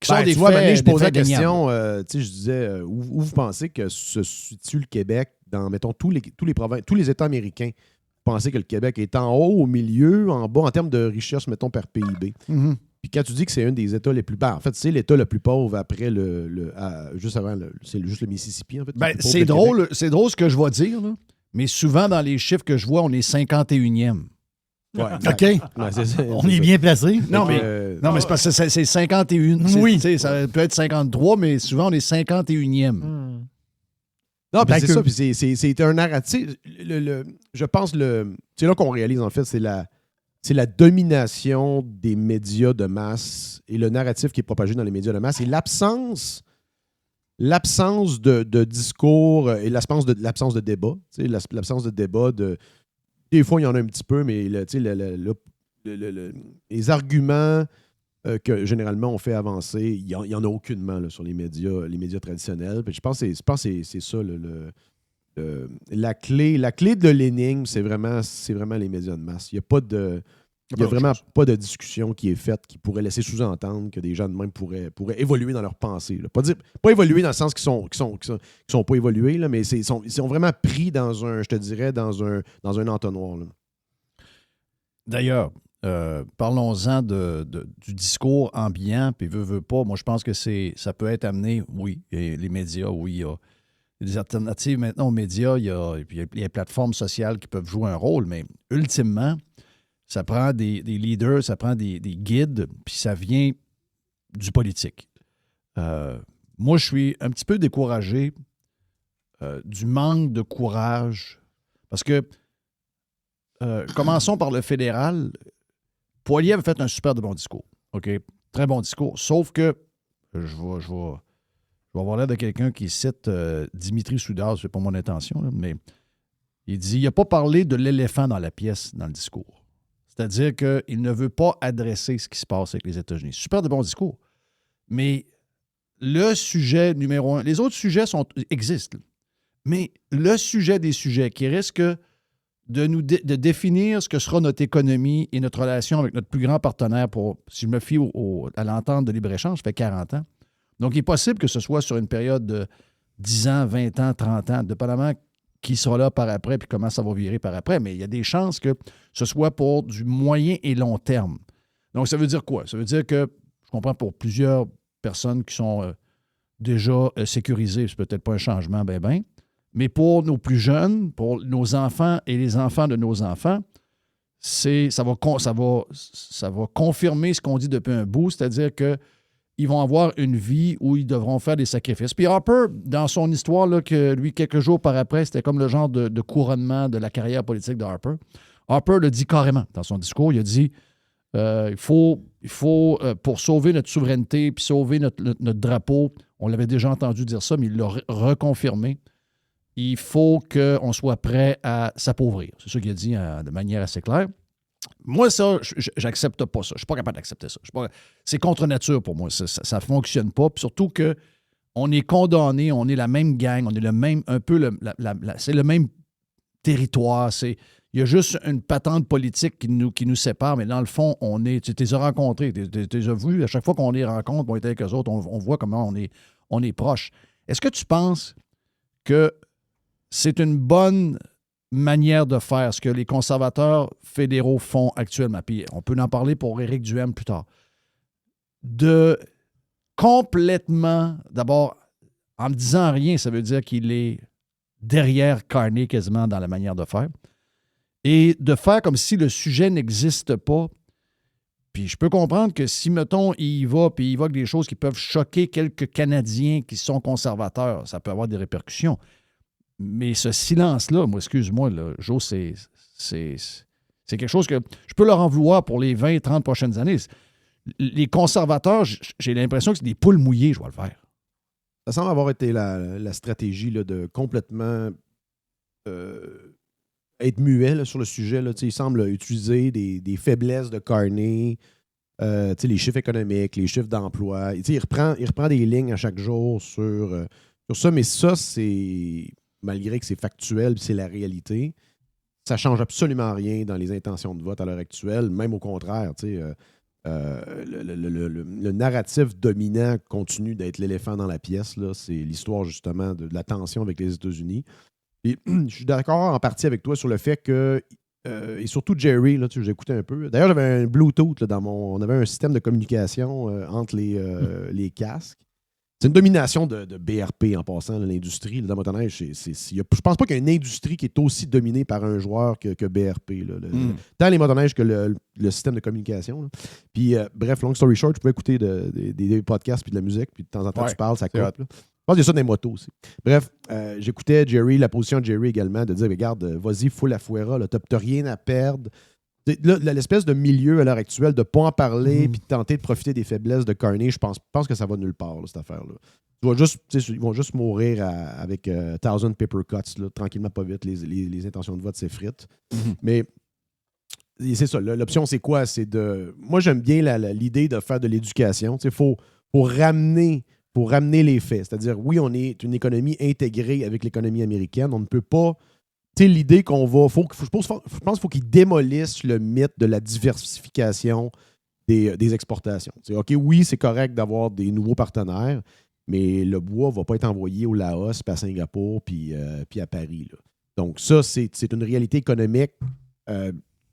Qui sont des faits, je posais la question, je disais, où vous pensez que se situe le Québec dans, mettons, tous les États américains? Vous pensez que le Québec est en haut, au milieu, en bas, en termes de richesse, mettons, par PIB? Mm-hmm. Puis quand tu dis que c'est un des États les plus bas, en fait, c'est l'État le plus pauvre après juste avant, c'est juste le Mississippi, en fait. C'est drôle ce que je vais dire, là. Mais souvent, dans les chiffres que je vois, on est 51e. Ouais, OK. On est bien placé. Non, mais c'est parce que c'est 51. Oui. Ça peut être 53, mais souvent, on est 51e. Non, puis c'est ça. Puis c'est un narratif. Je pense c'est là qu'on réalise, en fait, c'est la domination des médias de masse et le narratif qui est propagé dans les médias de masse et l'absence de discours et l'absence de débat. L'absence de débat des fois, il y en a un petit peu, mais les arguments que généralement on fait avancer, il n'y en a aucunement là, sur les médias traditionnels. Puis je pense que c'est ça. La clé de l'énigme, c'est vraiment les médias de masse. Il n'y a vraiment pas de discussion qui est faite qui pourrait laisser sous-entendre que des gens de même pourraient évoluer dans leur pensée. Là. Pas évoluer dans le sens qu'ils sont pas évolués, là, mais ils sont vraiment pris dans un entonnoir. Là. D'ailleurs, parlons-en du discours ambiant, puis veut pas. Moi, je pense que ça peut être amené, oui, et les médias, oui, il y a des alternatives maintenant aux médias, il y a les plateformes sociales qui peuvent jouer un rôle, mais ultimement, ça prend des leaders, ça prend des guides, puis ça vient du politique. Moi, je suis un petit peu découragé du manque de courage, parce que commençons par le fédéral. Poilievre a fait un super de bon discours. OK? Très bon discours. Sauf que, je vais avoir l'air de quelqu'un qui cite Dimitri Soudard, c'est pas mon intention, là, mais il dit il n'a pas parlé de l'éléphant dans la pièce dans le discours. C'est-à-dire qu'il ne veut pas adresser ce qui se passe avec les États-Unis. Super de bon discours. Mais le sujet numéro 1, les autres sujets existent, mais le sujet des sujets qui risque de définir ce que sera notre économie et notre relation avec notre plus grand partenaire si je me fie à l'entente de libre-échange, ça fait 40 ans. Donc, il est possible que ce soit sur une période de 10 ans, 20 ans, 30 ans, dépendamment qui sera là par après puis comment ça va virer par après. Mais il y a des chances que ce soit pour du moyen et long terme. Donc, ça veut dire quoi? Ça veut dire que, je comprends pour plusieurs personnes qui sont déjà sécurisées, c'est peut-être pas un changement, mais pour nos plus jeunes, pour nos enfants et les enfants de nos enfants, ça va confirmer ce qu'on dit depuis un bout, c'est-à-dire qu'ils vont avoir une vie où ils devront faire des sacrifices. Puis Harper, dans son histoire, là, que lui, quelques jours par après, c'était comme le genre de couronnement de la carrière politique de Harper. Harper le dit carrément dans son discours. Il a dit il faut pour sauver notre souveraineté puis sauver notre drapeau, on l'avait déjà entendu dire ça, mais il l'a reconfirmé. Il faut qu'on soit prêt à s'appauvrir. C'est ça qu'il a dit de manière assez claire. Moi, ça, j'accepte pas ça. Je ne suis pas capable d'accepter ça. C'est contre nature pour moi. Ça ne fonctionne pas. Puis surtout qu'on est condamné, on est la même gang, on est le même, un peu c'est le même territoire. Il y a juste une patente politique qui nous sépare, mais dans le fond, tu les as rencontrés, tu les as vus. À chaque fois qu'on les rencontre, on est avec eux autres, on voit comment on est proches. Est-ce que tu penses que c'est une bonne manière de faire ce que les conservateurs fédéraux font actuellement? Puis on peut en parler pour Éric Duhaime plus tard. De complètement, d'abord, en me disant rien, ça veut dire qu'il est derrière Carney quasiment dans la manière de faire. Et de faire comme si le sujet n'existe pas. Puis je peux comprendre que si, mettons, il va avec des choses qui peuvent choquer quelques Canadiens qui sont conservateurs, ça peut avoir des répercussions. Mais ce silence-là, moi, excuse-moi, là, Joe, c'est quelque chose que je peux leur en vouloir pour les 20, 30 prochaines années. Les conservateurs, j'ai l'impression que c'est des poules mouillées, je vais le faire. Ça semble avoir été la stratégie là, de complètement être muet là, sur le sujet. Là. Il semble utiliser des faiblesses de Carney, les chiffres économiques, les chiffres d'emploi. Il reprend des lignes à chaque jour sur ça, mais ça, c'est... malgré que c'est factuel, c'est la réalité, ça ne change absolument rien dans les intentions de vote à l'heure actuelle, même au contraire. Le narratif dominant continue d'être l'éléphant dans la pièce. Là. C'est l'histoire justement de la tension avec les États-Unis. Et, je suis d'accord en partie avec toi sur le fait que, et surtout Jerry, là, j'ai écouté un peu. D'ailleurs, j'avais un Bluetooth là, on avait un système de communication entre les casques. C'est une domination de BRP en passant, là, l'industrie. Là, dans motoneige, je pense pas qu'il y a une industrie qui est aussi dominée par un joueur que BRP. Là, tant les motoneiges que le système de communication. Là. Puis, bref, long story short, tu peux écouter des podcasts puis de la musique, puis de temps en temps, tu parles, ça coupe. Je pense qu'il y a ça dans les motos aussi. Bref, j'écoutais Jerry, la position de Jerry également, de dire, regarde, vas-y, fous la fuera, t'as rien à perdre. Là, l'espèce de milieu à l'heure actuelle de ne pas en parler puis de tenter de profiter des faiblesses de Carney, je pense que ça va nulle part, là, cette affaire-là. Ils vont juste mourir avec 1000 paper cuts, là, tranquillement, pas vite. Les intentions de vote s'effritent. Mais c'est ça. L'option, c'est quoi? Moi, j'aime bien l'idée de faire de l'éducation. Il faut ramener les faits. C'est-à-dire, oui, on est une économie intégrée avec l'économie américaine. On ne peut pas... l'idée qu'on va... je pense qu'il faut qu'ils démolissent le mythe de la diversification des exportations. OK, oui, c'est correct d'avoir des nouveaux partenaires, mais le bois ne va pas être envoyé au Laos, puis à Singapour, puis à Paris. Là. Donc ça, c'est une réalité économique.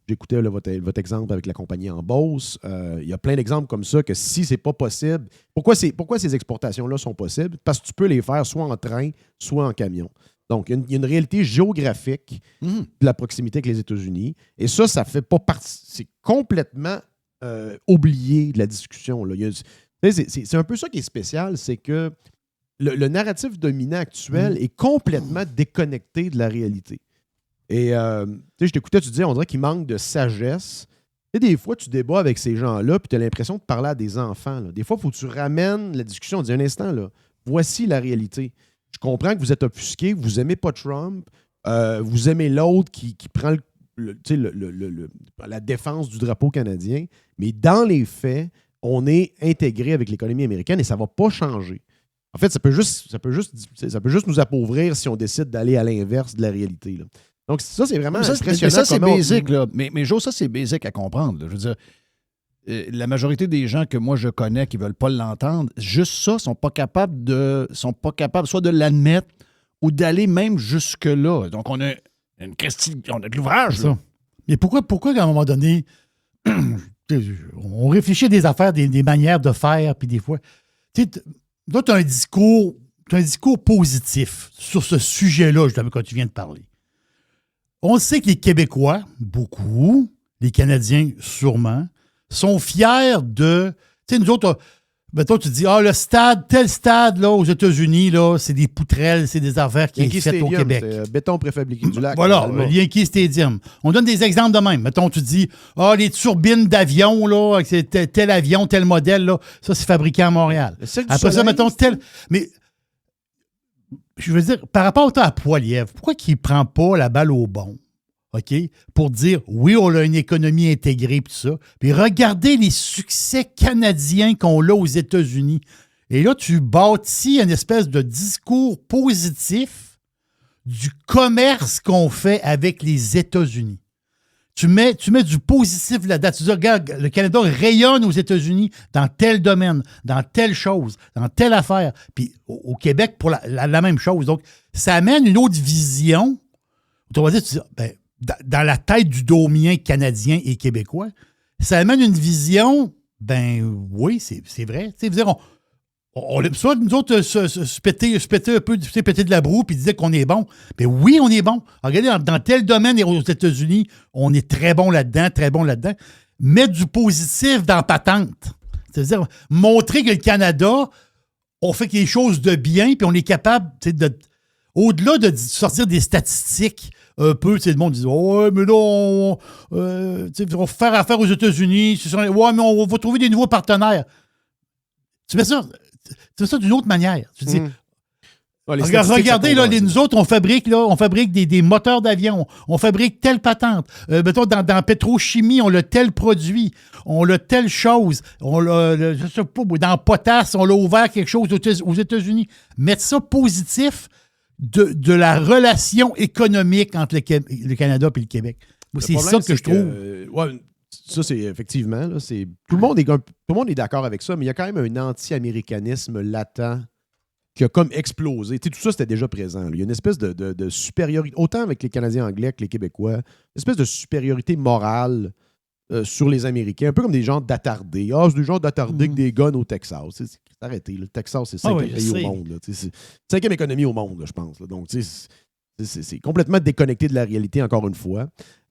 J'écoutais votre exemple avec la compagnie en Beauce. Il y a plein d'exemples comme ça que si c'est pas possible... Pourquoi ces exportations-là sont possibles? Parce que tu peux les faire soit en train, soit en camion. Donc, il y a une réalité géographique de la proximité avec les États-Unis. Et ça fait pas partie... C'est complètement oublié de la discussion. Là. C'est un peu ça qui est spécial, c'est que le narratif dominant actuel est complètement déconnecté de la réalité. Et je t'écoutais, tu disais, on dirait qu'il manque de sagesse. Et des fois, tu débats avec ces gens-là, puis tu as l'impression de parler à des enfants. Là. Des fois, il faut que tu ramènes la discussion. On dit un instant, là, voici la réalité. Je comprends que vous êtes offusqué, vous n'aimez pas Trump, vous aimez l'autre qui prend la défense du drapeau canadien, mais dans les faits, on est intégré avec l'économie américaine et ça ne va pas changer. En fait, ça peut juste nous appauvrir si on décide d'aller à l'inverse de la réalité. Là. Donc, ça, c'est vraiment impressionnant. Mais ça, c'est basic. Là. Mais Joe, ça, c'est basic à comprendre. Là. Je veux dire, la majorité des gens que moi, je connais qui ne veulent pas l'entendre, juste ça, sont pas capables soit de l'admettre ou d'aller même jusque-là. Donc, on a de l'ouvrage. Ça. Mais pourquoi à un moment donné, on réfléchit à des affaires, des manières de faire, puis des fois... Tu as un discours positif sur ce sujet-là, justement, quand tu viens de parler. On sait que les Québécois, beaucoup, les Canadiens sûrement, sont fiers de... Tu sais, nous autres, mettons, tu dis, tel stade là, aux États-Unis, là, c'est des poutrelles, c'est des affaires qui sont faites au Québec. C'est béton préfabriqué du lac. Voilà, le Yankee Stadium. On donne des exemples de même. Mettons, tu dis, les turbines d'avion, là, c'est tel avion, tel modèle, là, ça, c'est fabriqué à Montréal. Après ça, mettons, tel... Mais, je veux dire, par rapport à Poilievre, pourquoi il ne prend pas la balle au bon? OK? Pour dire, oui, on a une économie intégrée et tout ça. Puis regardez les succès canadiens qu'on a aux États-Unis. Et là, tu bâtis une espèce de discours positif du commerce qu'on fait avec les États-Unis. Tu mets du positif là-dedans. Tu dis, regarde, le Canada rayonne aux États-Unis dans tel domaine, dans telle chose, dans telle affaire. Puis au Québec, pour la même chose. Donc, ça amène une autre vision. Tu vas dire, dans la tête du domien canadien et québécois, ça amène une vision, oui, c'est vrai. Tu sais, on soit nous autres se péter un peu, péter de la broue puis dire qu'on est bon. Mais oui, on est bon. Regardez, dans tel domaine et aux États-Unis, on est très bon là-dedans, très bon là-dedans. Mettre du positif dans patente. C'est-à-dire montrer que le Canada, on fait quelque chose de bien puis on est capable, au-delà de sortir des statistiques un peu, le monde dit « Ouais, mais là, on va faire affaire aux États-Unis. Ouais, mais on va trouver des nouveaux partenaires. » Tu fais ça d'une autre manière. Tu dis regardez, là, nous autres, on fabrique des moteurs d'avion, on fabrique telle patente. Mettons, dans pétrochimie, on a tel produit, on a telle chose. Je sais pas, dans potasse, on a ouvert quelque chose aux États-Unis. Mettre ça positif de la relation économique entre le Canada et le Québec. Moi, c'est ça que je trouve. Ça, c'est effectivement, là, tout le monde est d'accord avec ça, mais il y a quand même un anti-américanisme latent qui a comme explosé. Tu sais, tout ça, c'était déjà présent. Là. Il y a une espèce de supériorité, autant avec les Canadiens anglais que les Québécois, une espèce de supériorité morale sur les Américains, un peu comme des gens d'attardés. C'est des gens d'attardés que des guns au Texas. C'est arrêté. Le Texas, c'est le 5e pays au monde. Là. C'est la 5e économie au monde, là, je pense. Là. Donc, c'est complètement déconnecté de la réalité, encore une fois.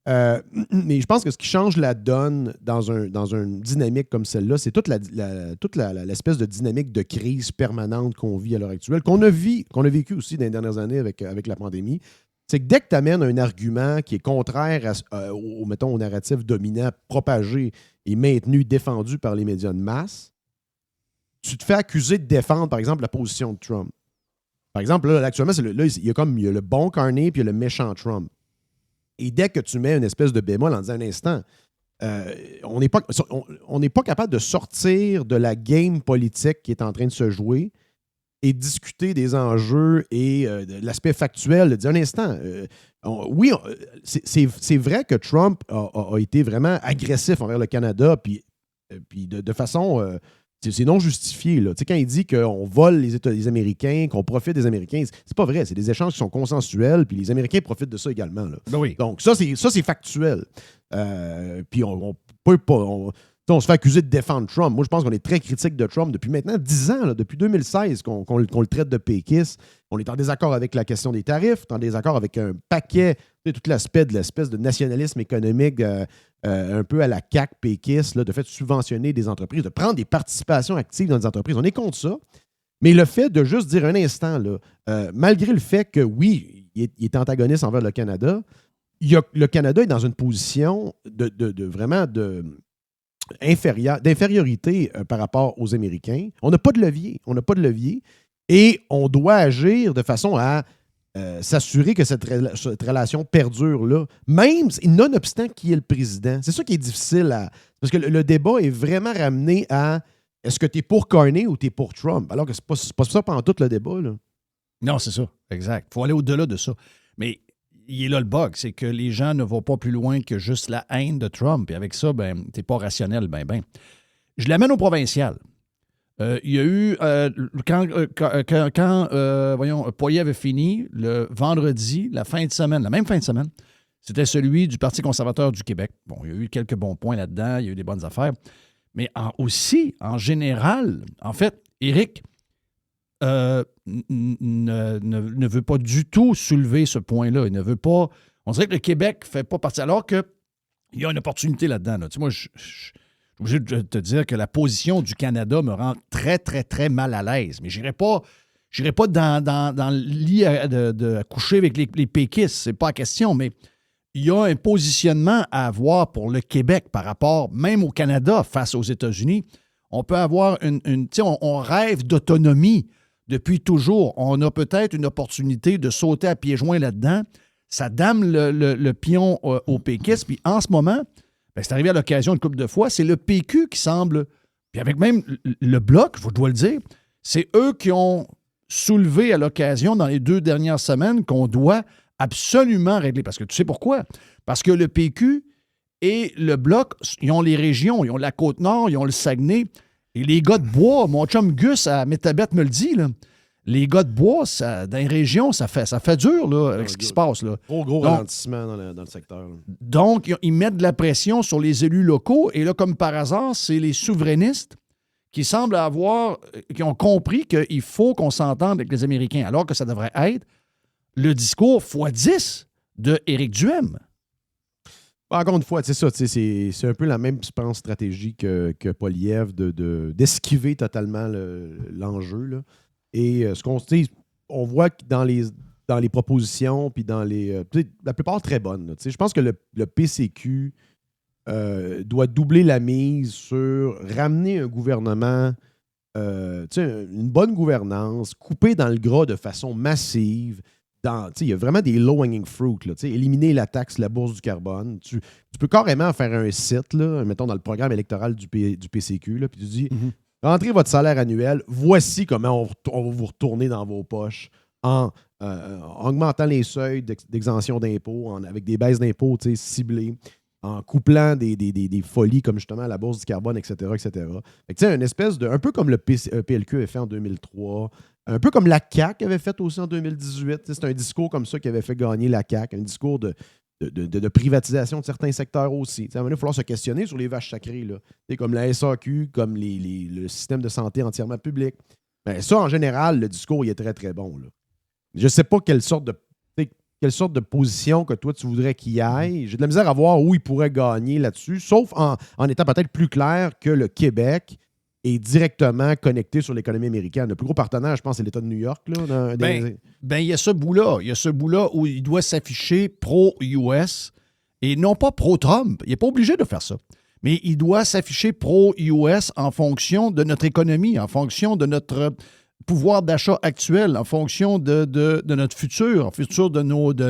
Mais je pense que ce qui change la donne dans une dynamique comme celle-là, c'est toute l'espèce de dynamique de crise permanente qu'on vit à l'heure actuelle, qu'on a vécu aussi dans les dernières années avec la pandémie. C'est que dès que tu amènes un argument qui est contraire au narratif dominant, propagé et maintenu, défendu par les médias de masse, tu te fais accuser de défendre, par exemple, la position de Trump. Par exemple, là, actuellement, il y a le bon Carney puis il y a le méchant Trump. Et dès que tu mets une espèce de bémol en disant un instant, on n'est pas capable de sortir de la game politique qui est en train de se jouer et discuter des enjeux et de l'aspect factuel, de dire un instant, c'est vrai que Trump a été vraiment agressif envers le Canada, puis de façon... c'est non justifié. Là. Quand il dit qu'on vole les Américains, qu'on profite des Américains, c'est pas vrai. C'est des échanges qui sont consensuels, puis les Américains profitent de ça également. Là. Ben oui. Donc, ça, c'est factuel. Puis on peut pas... On se fait accuser de défendre Trump. Moi, je pense qu'on est très critique de Trump depuis maintenant 10 ans, là, depuis 2016 qu'on le traite de péquiste. On est en désaccord avec la question des tarifs, en désaccord avec un paquet, tout l'aspect de l'espèce de nationalisme économique un peu à la CAQ péquiste, là, de fait subventionner des entreprises, de prendre des participations actives dans des entreprises. On est contre ça. Mais le fait de juste dire un instant, là, malgré le fait que, oui, il est antagoniste envers le Canada, le Canada est dans une position vraiment d'infériorité par rapport aux Américains. On n'a pas de levier. Et on doit agir de façon à s'assurer que cette relation perdure là, même nonobstant qui est le président. C'est ça qui est difficile parce que le débat est vraiment ramené à est-ce que tu es pour Carney ou tu es pour Trump? Alors que c'est pas ça pendant tout le débat, là. Non, c'est ça. Exact. Il faut aller au-delà de ça. Mais il est là le bug, c'est que les gens ne vont pas plus loin que juste la haine de Trump. Et avec ça, ben, t'es pas rationnel, ben. Je l'amène au provincial. Il y a eu, quand Poirier avait fini, le vendredi, la même fin de semaine, c'était celui du Parti conservateur du Québec. Bon, il y a eu quelques bons points là-dedans, il y a eu des bonnes affaires. Mais aussi, en général, en fait, Éric ne veut pas du tout soulever ce point-là. Il ne veut pas... On dirait que le Québec ne fait pas partie... Alors qu'il y a une opportunité là-dedans. Là. Tu sais, moi, je suis obligé de te dire que la position du Canada me rend très, très, très mal à l'aise. Mais je n'irai pas dans le lit à coucher avec les péquistes. C'est pas la question, mais il y a un positionnement à avoir pour le Québec par rapport même au Canada face aux États-Unis. On peut avoir on rêve d'autonomie depuis toujours. On a peut-être une opportunité de sauter à pieds joints là-dedans. Ça dame le pion au péquistes. Puis en ce moment, ben, c'est arrivé à l'occasion une couple de fois, c'est le PQ qui semble, puis avec même le Bloc, je dois le dire, c'est eux qui ont soulevé à l'occasion dans les 2 dernières semaines qu'on doit absolument régler. Parce que tu sais pourquoi? Parce que le PQ et le Bloc, ils ont les régions, ils ont la Côte-Nord, ils ont le Saguenay. Et les gars de bois, mon chum Gus à Métabet me le dit, là, les gars de bois, dans les régions, ça fait dur là, avec ce qui se passe. Là. Gros ralentissement dans le secteur. Là. Donc, ils mettent de la pression sur les élus locaux. Et là, comme par hasard, c'est les souverainistes qui semblent qui ont compris qu'il faut qu'on s'entende avec les Américains, alors que ça devrait être le discours x10 de Éric Duhem. Encore une fois, c'est ça, c'est un peu la même, je pense, stratégie que Poilievre d'esquiver totalement l'enjeu. Là. Et ce qu'on se dit, on voit que dans les propositions, puis dans les. La plupart très bonnes. Là, je pense que le PCQ doit doubler la mise sur ramener un gouvernement, une bonne gouvernance, couper dans le gras de façon massive. Il y a vraiment des low-hanging fruit. Là, éliminer la taxe, la bourse du carbone. Tu peux carrément faire un site, là, mettons dans le programme électoral du PCQ, là, puis tu dis rentrez votre salaire annuel, voici comment on va vous retourner dans vos poches en augmentant les seuils d'exemption d'impôts, avec des baisses d'impôts ciblées, en couplant des folies comme justement la bourse du carbone, etc. etc. Fait que, une espèce de. Un peu comme le PLQ avait fait en 2003, un peu comme la CAQ avait fait aussi en 2018. C'est un discours comme ça qui avait fait gagner la CAQ, un discours de privatisation de certains secteurs aussi. À un moment donné, il va falloir se questionner sur les vaches sacrées, là. Comme la SAQ, comme le système de santé entièrement public. Ben, ça, en général, le discours il est très, très bon. Là. Je ne sais pas quelle sorte de position que toi, tu voudrais qu'il aille. J'ai de la misère à voir où il pourrait gagner là-dessus, sauf en étant peut-être plus clair que le Québec est directement connecté sur l'économie américaine. Le plus gros partenaire, je pense, c'est l'État de New York. Là, il y a ce bout-là. Il y a ce bout-là où il doit s'afficher pro-US et non pas pro-Trump. Il n'est pas obligé de faire ça. Mais il doit s'afficher pro-US en fonction de notre économie, en fonction de notre pouvoir d'achat actuel, en fonction de notre futur de nos... Tu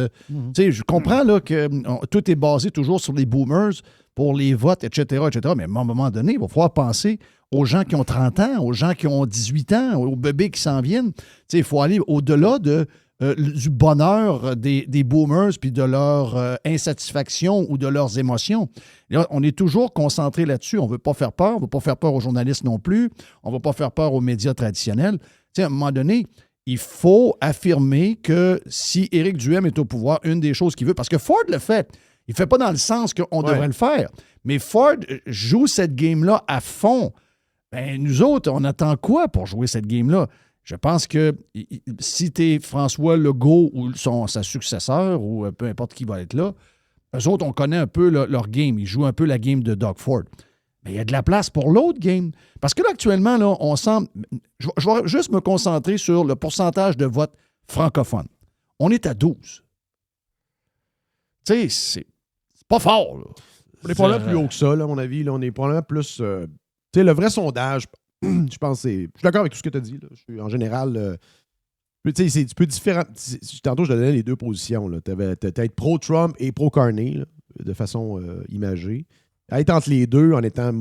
sais, je comprends là, que tout est basé toujours sur les boomers pour les votes, etc., etc. Mais à un moment donné, il va falloir penser aux gens qui ont 30 ans, aux gens qui ont 18 ans, aux bébés qui s'en viennent. Tu sais, il faut aller au-delà du bonheur des boomers puis de leur insatisfaction ou de leurs émotions. Là, on est toujours concentré là-dessus. On ne veut pas faire peur. On ne veut pas faire peur aux journalistes non plus. On ne veut pas faire peur aux médias traditionnels. Tu sais, à un moment donné, il faut affirmer que si Éric Duhem est au pouvoir, une des choses qu'il veut, parce que Ford le fait, il ne fait pas dans le sens qu'on devrait le faire, mais Ford joue cette game-là à fond. Ben, nous autres, on attend quoi pour jouer cette game-là? Je pense que si tu es François Legault ou sa successeur ou peu importe qui va être là, eux autres, on connaît un peu leur game. Ils jouent un peu la game de Doug Ford. Mais il y a de la place pour l'autre game. Parce que là, actuellement, là, on semble... Je vais juste me concentrer sur le pourcentage de vote francophone. On est à 12. Tu sais, c'est pas fort, là. On n'est pas là plus haut que ça, là, à mon avis. Là, on est probablement plus... tu sais, le vrai sondage, je pense, c'est... Je suis d'accord avec tout ce que tu as dit. Là. En général... tu sais, c'est un peu différent. Tantôt, je te donnais les deux positions. Tu as être pro-Trump et pro-Carney, là, de façon imagée. Être entre les deux en étant...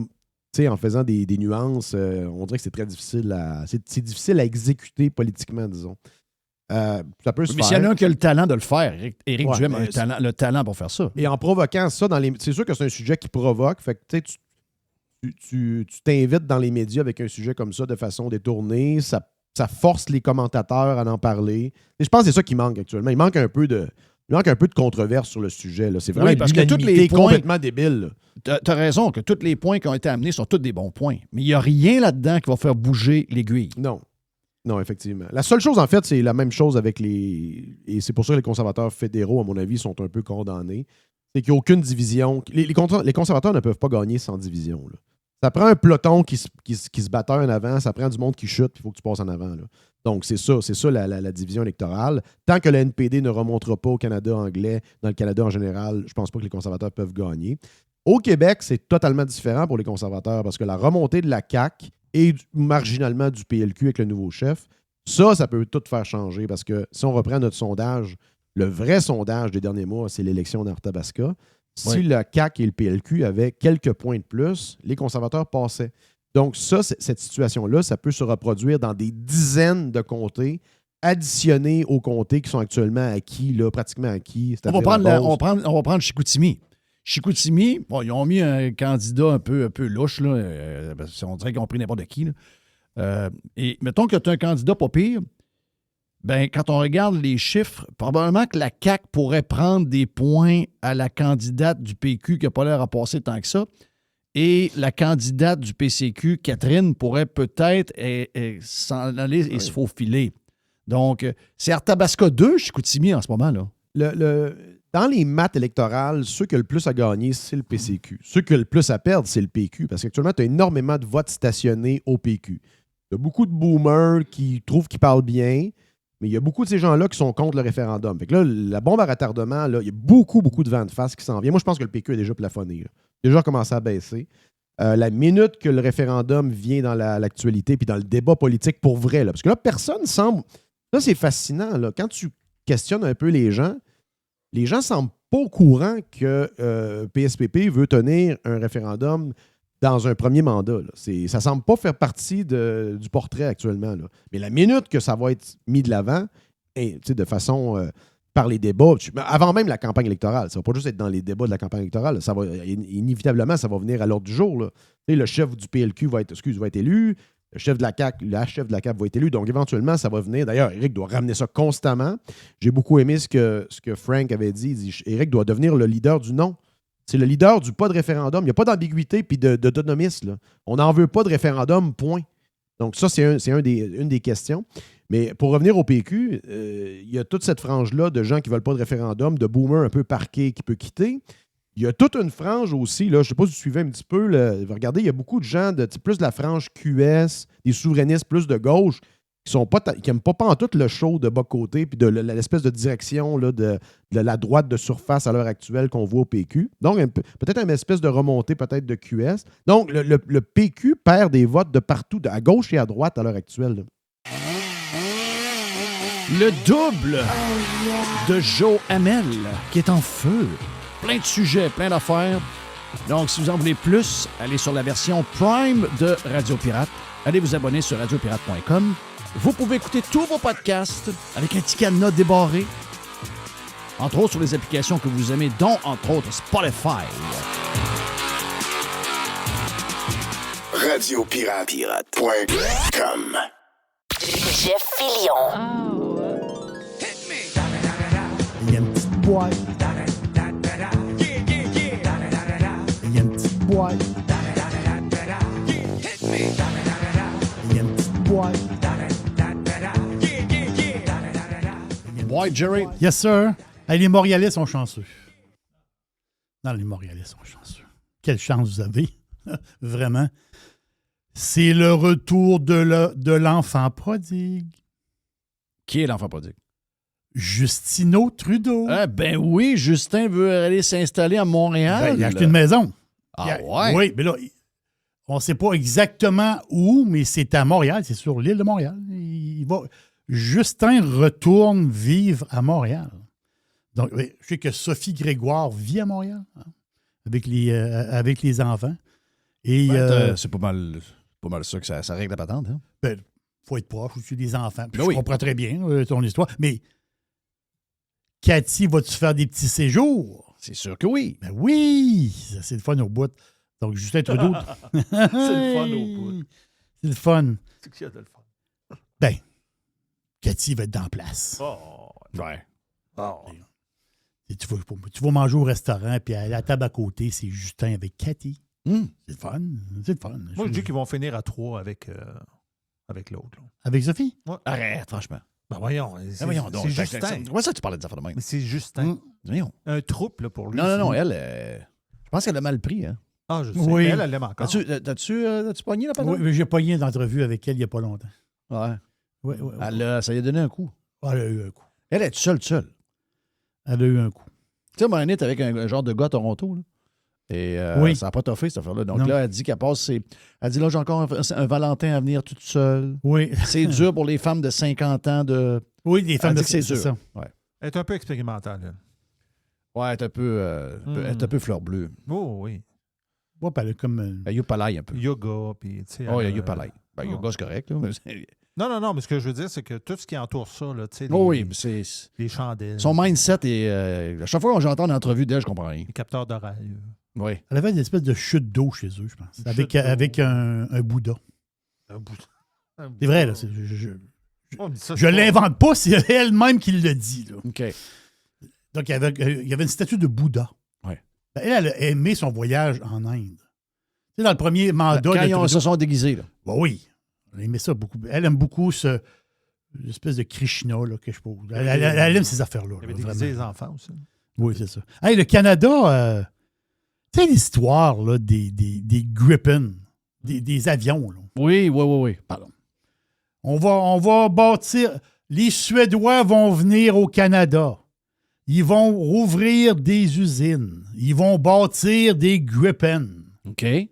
Tu sais, en faisant des nuances, on dirait que c'est très difficile à... C'est difficile à exécuter politiquement, disons. Ça peut se Mais faire. s'il y en a un qui a le talent de le faire, Éric Ouais, Duhem a le talent pour faire ça. Et en provoquant ça, c'est sûr que c'est un sujet qui provoque. Fait que tu t'invites dans les médias avec un sujet comme ça de façon détournée. Ça force les commentateurs à en parler. Et je pense que c'est ça qui manque actuellement. Il manque un peu de controverse sur le sujet. Là. C'est vraiment parce que tous les l'unanimité points... complètement débile. Tu as raison que tous les points qui ont été amenés sont tous des bons points. Mais il n'y a rien là-dedans qui va faire bouger l'aiguille. Non, effectivement. La seule chose, en fait, c'est la même chose avec les... Et c'est pour ça que les conservateurs fédéraux, à mon avis, sont un peu condamnés. C'est qu'il n'y a aucune division. Les conservateurs ne peuvent pas gagner sans division. Là. Ça prend un peloton qui se bataille en avant, ça prend du monde qui chute, puis il faut que tu passes en avant. Là. Donc, c'est ça la division électorale. Tant que le NPD ne remontera pas au Canada anglais, dans le Canada en général, je ne pense pas que les conservateurs peuvent gagner. Au Québec, c'est totalement différent pour les conservateurs parce que la remontée de la CAQ et marginalement du PLQ avec le nouveau chef, ça peut tout faire changer parce que si on reprend notre sondage, le vrai sondage des derniers mois, c'est l'élection d'Arthabasca. Si le CAQ et le PLQ avaient quelques points de plus, les conservateurs passaient. Donc ça, cette situation-là, ça peut se reproduire dans des dizaines de comtés additionnés aux comtés qui sont actuellement acquis, là, pratiquement acquis. On va prendre Chicoutimi. Chicoutimi, bon, ils ont mis un candidat un peu louche, là, on dirait qu'ils ont pris n'importe qui. Là. Et mettons que tu as un candidat pas pire, ben, quand on regarde les chiffres, probablement que la CAQ pourrait prendre des points à la candidate du PQ qui n'a pas l'air à passer tant que ça. Et la candidate du PCQ, Catherine, pourrait peut-être s'en aller et se faufiler. Donc, c'est Arthabasca 2, Chicoutimi, en ce moment, là. Dans les maths électorales, ceux qui ont le plus à gagner, c'est le PCQ. Ceux qui ont le plus à perdre, c'est le PQ. Parce qu'actuellement, tu as énormément de votes stationnés au PQ. Il y a beaucoup de boomers qui trouvent qu'ils parlent bien, mais il y a beaucoup de ces gens-là qui sont contre le référendum. Fait que là, la bombe à retardement, là, il y a beaucoup de vent de face qui s'en vient. Moi, je pense que le PQ a déjà plafonné. Là. Il a déjà commencé à baisser. La minute que le référendum vient dans l'actualité puis dans le débat politique pour vrai, là, parce que là, personne semble... Là, c'est fascinant. Là. Quand tu questionnes un peu les gens semblent pas au courant que PSPP veut tenir un référendum dans un premier mandat. Là. Ça ne semble pas faire partie du portrait actuellement. Là. Mais la minute que ça va être mis de l'avant, de façon par les débats, avant même la campagne électorale, ça ne va pas juste être dans les débats de la campagne électorale, ça va, inévitablement, ça va venir à l'ordre du jour. Là. Le chef du PLQ va être élu, la chef de la CAQ va être élu. Donc, éventuellement, ça va venir. D'ailleurs, Éric doit ramener ça constamment. J'ai beaucoup aimé ce que Frank avait dit. Il dit Éric doit devenir le leader du non. C'est le leader du pas de référendum. Il n'y a pas d'ambiguïté puis d'autonomisme. On n'en veut pas de référendum, point. Donc, ça, c'est une des questions. Mais pour revenir au PQ, il y a toute cette frange-là de gens qui ne veulent pas de référendum, de boomers un peu parqués qui peut quitter. Il y a toute une frange aussi, là, je ne sais pas si vous suivez un petit peu, là, regardez, il y a beaucoup de gens de plus de la frange QS, des souverainistes plus de gauche, qui n'aiment pas en tout le show de bas-côté puis de l'espèce de direction là, de la droite de surface à l'heure actuelle qu'on voit au PQ. Donc, peut-être une espèce de remontée peut-être de QS. Donc, le PQ perd des votes de partout, à gauche et à droite à l'heure actuelle. Là. Le double de Joe Hamel, qui est en feu. Plein de sujets, plein d'affaires. Donc, si vous en voulez plus, allez sur la version Prime de Radio Pirate. Allez vous abonner sur radiopirate.com. Vous pouvez écouter tous vos podcasts avec un petit cadenas débarré. Entre autres sur les applications que vous aimez, dont, entre autres, Spotify. Radiopirate.com. Jeff Fillion. Il y a une petite boîte. Il y a une petite boîte. Il y a une petite boîte. Boy, Jerry. Yes, sir. Hey, les Montréalais sont chanceux. Non, les Montréalais sont chanceux. Quelle chance vous avez. Vraiment. C'est le retour de l'enfant prodigue. Qui est l'enfant prodigue? Justino Trudeau. Ah, ben oui, Justin veut aller s'installer à Montréal. Il a acheté une maison. Ah ouais? Oui, mais là, on ne sait pas exactement où, mais c'est à Montréal, c'est sur l'île de Montréal. Justin retourne vivre à Montréal. Donc, oui, je sais que Sophie Grégoire vit à Montréal, hein, avec les enfants. Et c'est pas mal ça que ça règle la patente. Hein? Ben, faut être proche aussi des enfants. Puis Ben je oui. comprends très bien ton histoire. Mais Cathy, vas-tu faire des petits séjours? C'est sûr que oui. Ben oui! Ça, c'est le fun au bout. Donc, Justin Trudeau. C'est le fun au bout. C'est le fun. C'est qu'il y a de le fun. Ben, Cathy va être dans la place. Oh, Ouais. bon. Et tu vas manger au restaurant, puis à la table à côté, c'est Justin avec Cathy. C'est le fun. C'est le fun. Moi, je dis qu'ils vont finir à 3 avec l'autre. là. Avec Sophie? Ouais. Arrête, franchement. Ben voyons. Voyons donc. C'est Justin. Comment ça, tu parlais des affaires de même? Mais c'est Justin. Voyons. Un trouble là, pour lui. Non, elle, je pense qu'elle a mal pris. Hein? Ah, je sais. Oui. Mais elle l'aime encore. T'as-tu pogné la patente? Oui, mais j'ai pogné une entrevue avec elle il n'y a pas longtemps. Ouais. Oui. Ça lui a donné un coup. Elle a eu un coup. Elle est seule. Tu Elle a eu un coup. sais, moi, elle est avec un genre de gars à Toronto. Là. Et Oui. ça n'a pas toffé, cette affaire-là. Donc Non. là, elle dit qu'elle passe Elle dit là, j'ai encore un Valentin à venir toute seule. Oui. C'est dur pour les femmes de 50 ans de. Oui, les femmes Elle de dit que c'est c'est dur. ça. Ouais. Elle est un peu expérimentale. Elle. Ouais, elle est un peu fleur bleue. Oh, oui. Ouais, puis elle a comme. Ben, Yupalai un peu. Yoga, puis tu sais. Oh, il y a Yupalai. Ben, oh. yoga, c'est correct. Là, mais c'est- Non, mais ce que je veux dire, c'est que tout ce qui entoure ça, là, tu sais, Oh, oui, c'est. les chandelles, Son mindset est. À chaque fois que j'entends une entrevue d'elle, je comprends rien. les capteurs d'oreilles. Oui. Elle avait une espèce de chute d'eau chez eux, je pense. Avec un Bouddha. C'est vrai, là. Je ne l'invente pas, c'est elle-même qui le dit. Là. OK. Donc, il y avait une statue de Bouddha. Ouais. Ben, elle a aimé son voyage en Inde. Tu sais, dans le premier mandat... Quand ils Trudeau- se sont déguisés, là. Ben oui. Elle aimait ça beaucoup. Elle aime beaucoup l'espèce de Krishna, là, que je pose. Elle aime ces affaires-là. Il y avait là, déguisé vraiment. les enfants aussi. Oui, c'est ça. Hey, le Canada, tu sais l'histoire là, des Gripen, des avions. Là. Oui. Pardon. On va bâtir... Les Suédois vont venir au Canada. Ils vont rouvrir des usines. Ils vont bâtir des Gripen. OK. Là,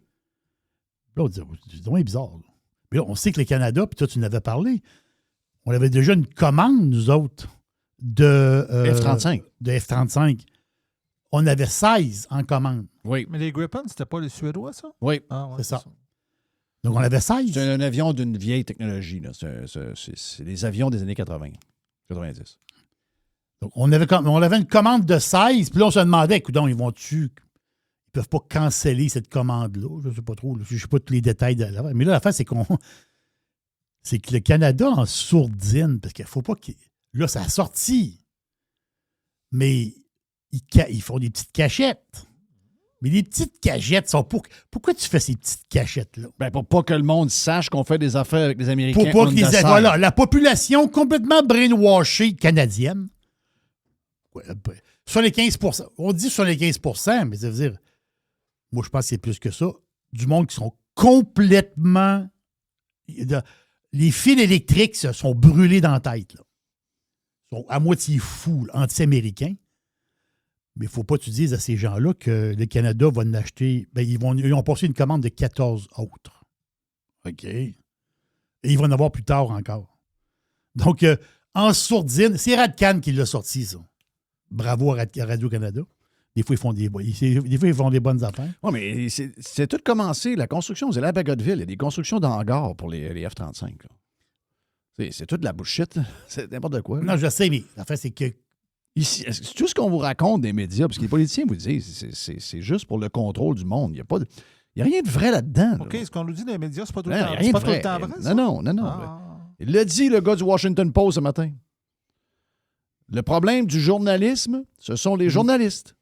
on dit, c'est vraiment bizarre. Là. Mais là, on sait que le Canada, puis toi, tu en avais parlé, on avait déjà une commande, nous autres, de F-35. De F-35. On avait 16 en commande. Oui. Mais les Gripen, c'était pas les Suédois, ça? Oui. Ah, ouais, C'est ça. Donc, on avait 16. C'est un avion d'une vieille technologie. Là. C'est des avions des années 80, 90. Donc, on avait une commande de 16, puis là, on se demandait, écoute, ils peuvent pas canceller cette commande-là. Je ne sais pas trop. Je ne sais pas tous les détails de l'affaire. Mais là, l'affaire, c'est que le Canada en sourdine, parce qu'il ne faut pas qu'il. Là, ça a sorti. Mais ils font des petites cachettes. Mais les petites cachettes sont pour. Pourquoi tu fais ces petites cachettes-là? Ben, pour pas que le monde sache qu'on fait des affaires avec les Américains. Pour pas que on the side. voilà, la population complètement brainwashée canadienne. Sur les 15 on dit sur les 15 mais ça veut dire. Moi, je pense que c'est plus que ça. Du monde qui sont complètement. Les fils électriques se sont brûlés dans la tête. Là. Ils sont à moitié fous, là, anti-américains. Mais il ne faut pas que tu dises à ces gens-là que le Canada va en acheter. Ben, ils ont passé une commande de 14 autres. OK. Et ils vont en avoir plus tard encore. Donc, en sourdine, c'est Radcan qui l'a sorti, ça. Bravo à Radio-Canada. Des fois, ils font des bonnes affaires. Oui, mais c'est tout commencé. La construction, c'est là à Bagotville. Il y a des constructions d'hangars pour les F-35. Là. C'est toute de la bullshit. C'est n'importe quoi. Là. Non, je sais, mais l'affaire, c'est que. Ici, tout ce qu'on vous raconte des médias, parce que les politiciens vous disent, c'est juste pour le contrôle du monde. Il n'y a rien de vrai là-dedans. Là. OK, ce qu'on nous dit dans les médias, c'est pas tout le Non, temps, rien c'est de pas tout vrai. le temps vrai, ça? Non. Ah. Il l'a dit, le gars du Washington Post ce matin. Le problème du journalisme, ce sont les journalistes.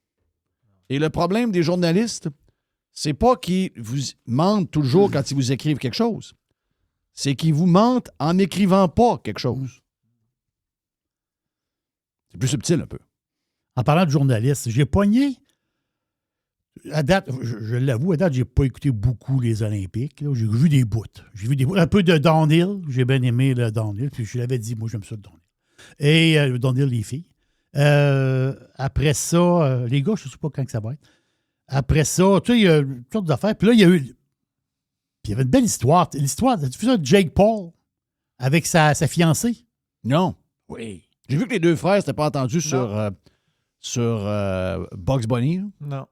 Et le problème des journalistes, c'est pas qu'ils vous mentent toujours quand ils vous écrivent quelque chose. C'est qu'ils vous mentent en n'écrivant pas quelque chose. C'est plus subtil un peu. En parlant de journalistes, j'ai pogné. À date, je l'avoue, à date, j'ai pas écouté beaucoup les Olympiques. Là. J'ai vu des bouts. Un peu de downhill. J'ai bien aimé le downhill. Puis je l'avais dit, moi, j'aime ça le downhill. Et on dire les filles. Après ça, les gars, je ne sais pas quand que ça va être. Après ça, tu sais, il y a toutes sortes d'affaires. Puis là, il y a eu. Puis il y avait une belle histoire. L'histoire, tu vu ça de Jake Paul avec sa fiancée? Non. Oui. J'ai vu que les deux frères s'étaient pas entendus sur Bugs Bunny. Non.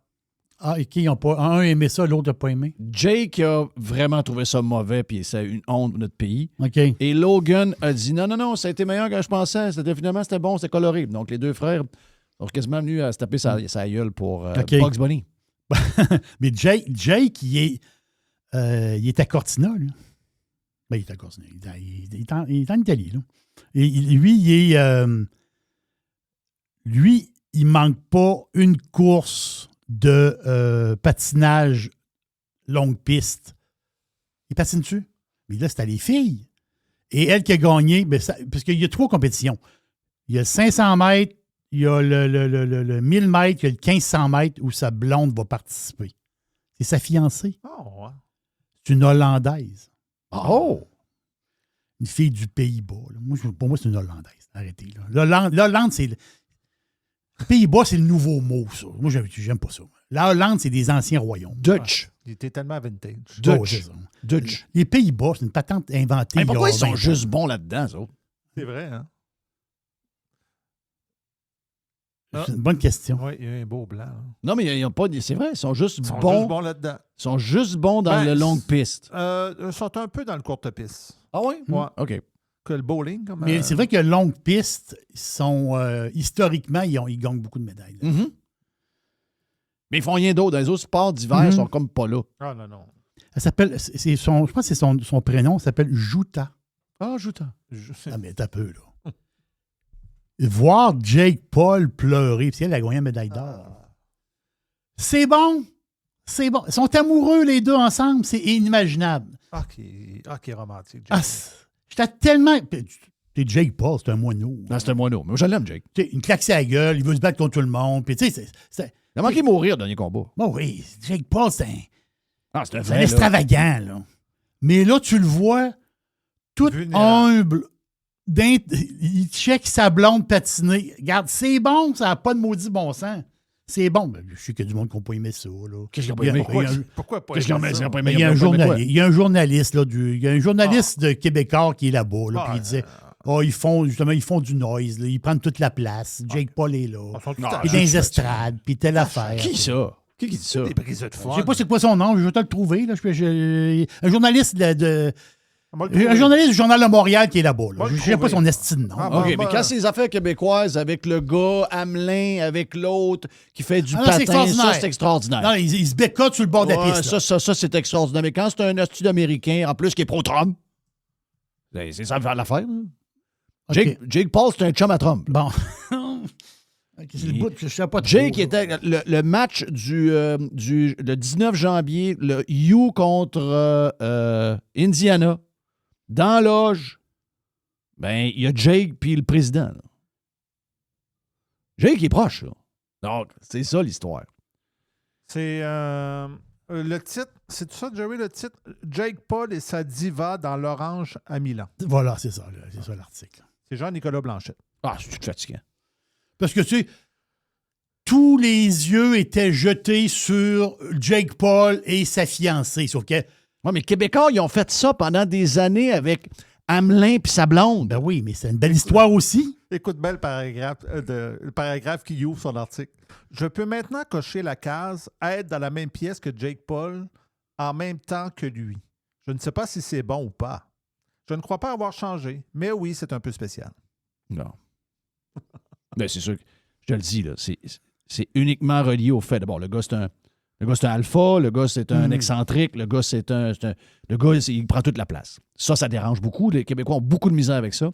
Ah, et qui ont pas. Un a aimé ça, l'autre n'a pas aimé. Jake a vraiment trouvé ça mauvais, puis c'est une honte pour notre pays. OK. Et Logan a dit non, ça a été meilleur que je pensais. Finalement, c'était bon, c'était coloré. Donc, les deux frères sont quasiment venus à se taper sa gueule pour Bugs Bunny. Mais Jake, il est à Cortina, là. Ben, il est à Cortina. Il est en Italie, là. Et lui, il manque pas une course de patinage longue piste. Il patine dessus. Mais là, c'était les filles. Et elle qui a gagné, parce qu'il y a 3 compétitions. Il y a le 500 mètres, il y a le 1000 mètres, il y a le 1500 mètres où sa blonde va participer. C'est sa fiancée. Oh, ouais. C'est une Hollandaise. Oh! Une fille du Pays-Bas. Pour moi, c'est une Hollandaise. Arrêtez. Là. L'Hollande, c'est... Les Pays-Bas, c'est le nouveau mot, ça. Moi, j'aime pas ça. La Hollande, c'est des anciens royaumes. Dutch. Il était tellement vintage. Dutch. Les Pays-Bas, c'est une patente inventée. Mais pourquoi ils sont juste bons là-dedans, ça? C'est vrai, hein? C'est une bonne question. Oui, il y a un beau blanc. Hein. Non, mais ils ont pas. C'est vrai, ils sont juste bons. Ils sont juste bons là-dedans. Ils sont juste bons dans le longue piste. Ils sont un peu dans le courte piste. Ah oui? Ouais. OK. Que le bowling. Comme, mais c'est vrai que longue piste, sont historiquement, ils gagnent beaucoup de médailles. Mm-hmm. Mais ils font rien d'autre. Dans les autres sports d'hiver, ils sont comme pas là. Ah non. Elle s'appelle, je pense que c'est son prénom, elle s'appelle Juta. Ah, Juta. Ah, mais t'as peu, là. Voir Jake Paul pleurer, puis elle a gagné la médaille d'or. C'est bon. C'est bon. Ils sont amoureux, les deux, ensemble. C'est inimaginable. Ah, qui est romantique. J'étais tellement... T'es Jake Paul, c'est un moineau. Non, c'est un moineau. Mais moi, je l'aime, Jake. T'sais, une claque sur la gueule, il veut se battre contre tout le monde. Puis, tu sais, il a manqué mourir dans les combats. Bon, oui, Jake Paul, c'est un vrai, extravagant, là. Mais là, tu le vois, tout humble. Il check sa blonde patinée. Regarde, c'est bon, ça n'a pas de maudit bon sens. C'est bon. Ben, je sais qu'il y a du monde qui n'a pas aimé ça. Là. Qu'est-ce qu'il n'a pas aimé? Pourquoi pas Qu'est-ce qu'il n'a pas aimé? Il y a un journaliste, là, de Québécois qui est là-bas. Là, puis il disait ils font du noise. Là, ils prennent toute la place. Jake Paul est là. Puis dans les estrades, puis telle affaire. Qui ça? Qui dit ça? Je sais pas c'est quoi son nom, je vais te le trouver. Là. Un journaliste un journaliste du Journal de Montréal qui est là-bas. Là. Je ne sais pas son estime, non. OK, mais quand c'est les affaires québécoises avec le gars, Hamelin, avec l'autre qui fait du patin, ça, c'est extraordinaire. Non, il se bécote sur le bord de la piste. Ça, c'est extraordinaire. Mais quand c'est un hostie d'Américain, en plus, qui est pro-Trump, c'est ça faire l'affaire. Okay. Jake Paul, c'est un chum à Trump. Bon. C'est le bout, je sais pas trop. Jake était le match le 19 janvier, le U contre Indiana. Dans l'âge, ben, il y a Jake puis le président. Là. Jake est proche, là. Donc, c'est ça l'histoire. C'est le titre, c'est tout ça, Jerry, le titre? Jake Paul et sa diva dans l'orange à Milan. Voilà, c'est ça l'article. C'est Jean-Nicolas Blanchette. Ah, c'est tout fatigant. Parce que, tu sais, tous les yeux étaient jetés sur Jake Paul et sa fiancée, sauf que... Oui, mais les Québécois, ils ont fait ça pendant des années avec Hamelin puis sa blonde. Ben oui, mais c'est une belle histoire aussi. Écoute bien le paragraphe qui ouvre son article. Je peux maintenant cocher la case « Être dans la même pièce que Jake Paul en même temps que lui. Je ne sais pas si c'est bon ou pas. Je ne crois pas avoir changé, mais oui, c'est un peu spécial. » Non. Ben, c'est sûr que, je te le dis, là, c'est uniquement relié au fait. D'abord, le gars, c'est un alpha, le gars, c'est un excentrique, le gars, le gars, il prend toute la place. Ça dérange beaucoup. Les Québécois ont beaucoup de misère avec ça.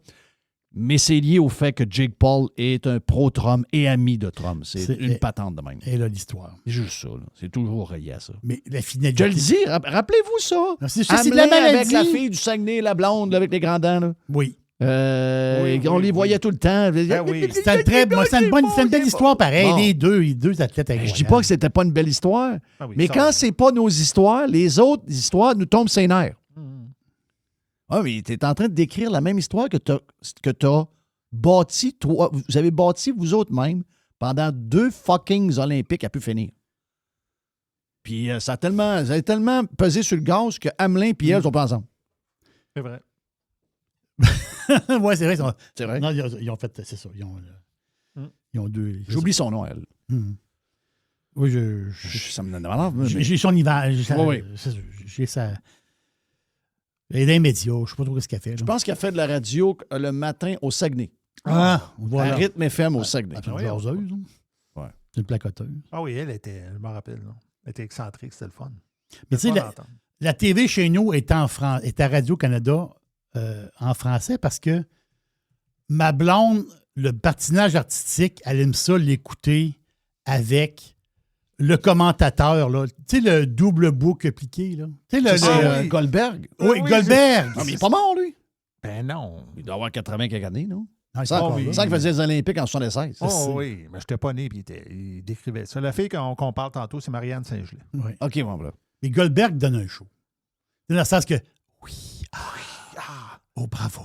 Mais c'est lié au fait que Jake Paul est un pro-Trump et ami de Trump. C'est une patente de même. Et là, l'histoire. C'est juste ça. Là. C'est toujours relié à ça. Mais la finalité... Je le dis, rappelez-vous ça. C'est de la maladie. Avec la fille du Saguenay, la blonde, là, avec les grands dents. Là. Oui. On les voyait tout le temps. Ben oui. C'est une belle histoire pareil. Bon. Les deux athlètes incroyables. Je dis pas que c'était pas une belle histoire, mais quand c'est pas nos histoires, les autres histoires nous tombent ses nerfs. Ah, mais tu es en train de décrire la même histoire que t'as bâti, vous avez bâti vous autres même pendant 2 fucking Olympiques à pu finir. Puis ça a tellement pesé sur le gaz que Hamelin et elle sont pas ensemble. C'est vrai. Oui, c'est vrai. C'est vrai. Non, ils ont fait, c'est ça. Ils ont 2. J'oublie son nom, elle. Oui, ça me donne malade. J'ai son hiver. Oui. J'ai ça. Elle est dans les médias. Je ne sais pas trop ce qu'elle fait. Je pense qu'elle fait de la radio le matin au Saguenay. Voilà. À Rythme FM au Saguenay. C'est une jaseuse. Ouais. C'est une placoteuse. Ah oui, elle était, je me rappelle. Là. Elle était excentrique, c'était le fun. Mais tu sais, la TV chez nous est à Radio-Canada en français parce que ma blonde, le patinage artistique, elle aime ça l'écouter avec le commentateur, là. Tu sais, le double bouc appliqué, là. Tu sais, Goldberg. Oui, Goldberg. Non, mais il n'est pas mort, lui. Ben non. Il doit avoir 80 quelques années, non? Ça qu'il faisait les Olympiques en 76. Oh oui, mais je n'étais pas né, puis il décrivait ça. La fille qu'on parle tantôt, c'est Marianne Saint-Gelais. Oui. OK, bon, voilà. Mais Goldberg donne un show. Dans le sens que, oh, bravo.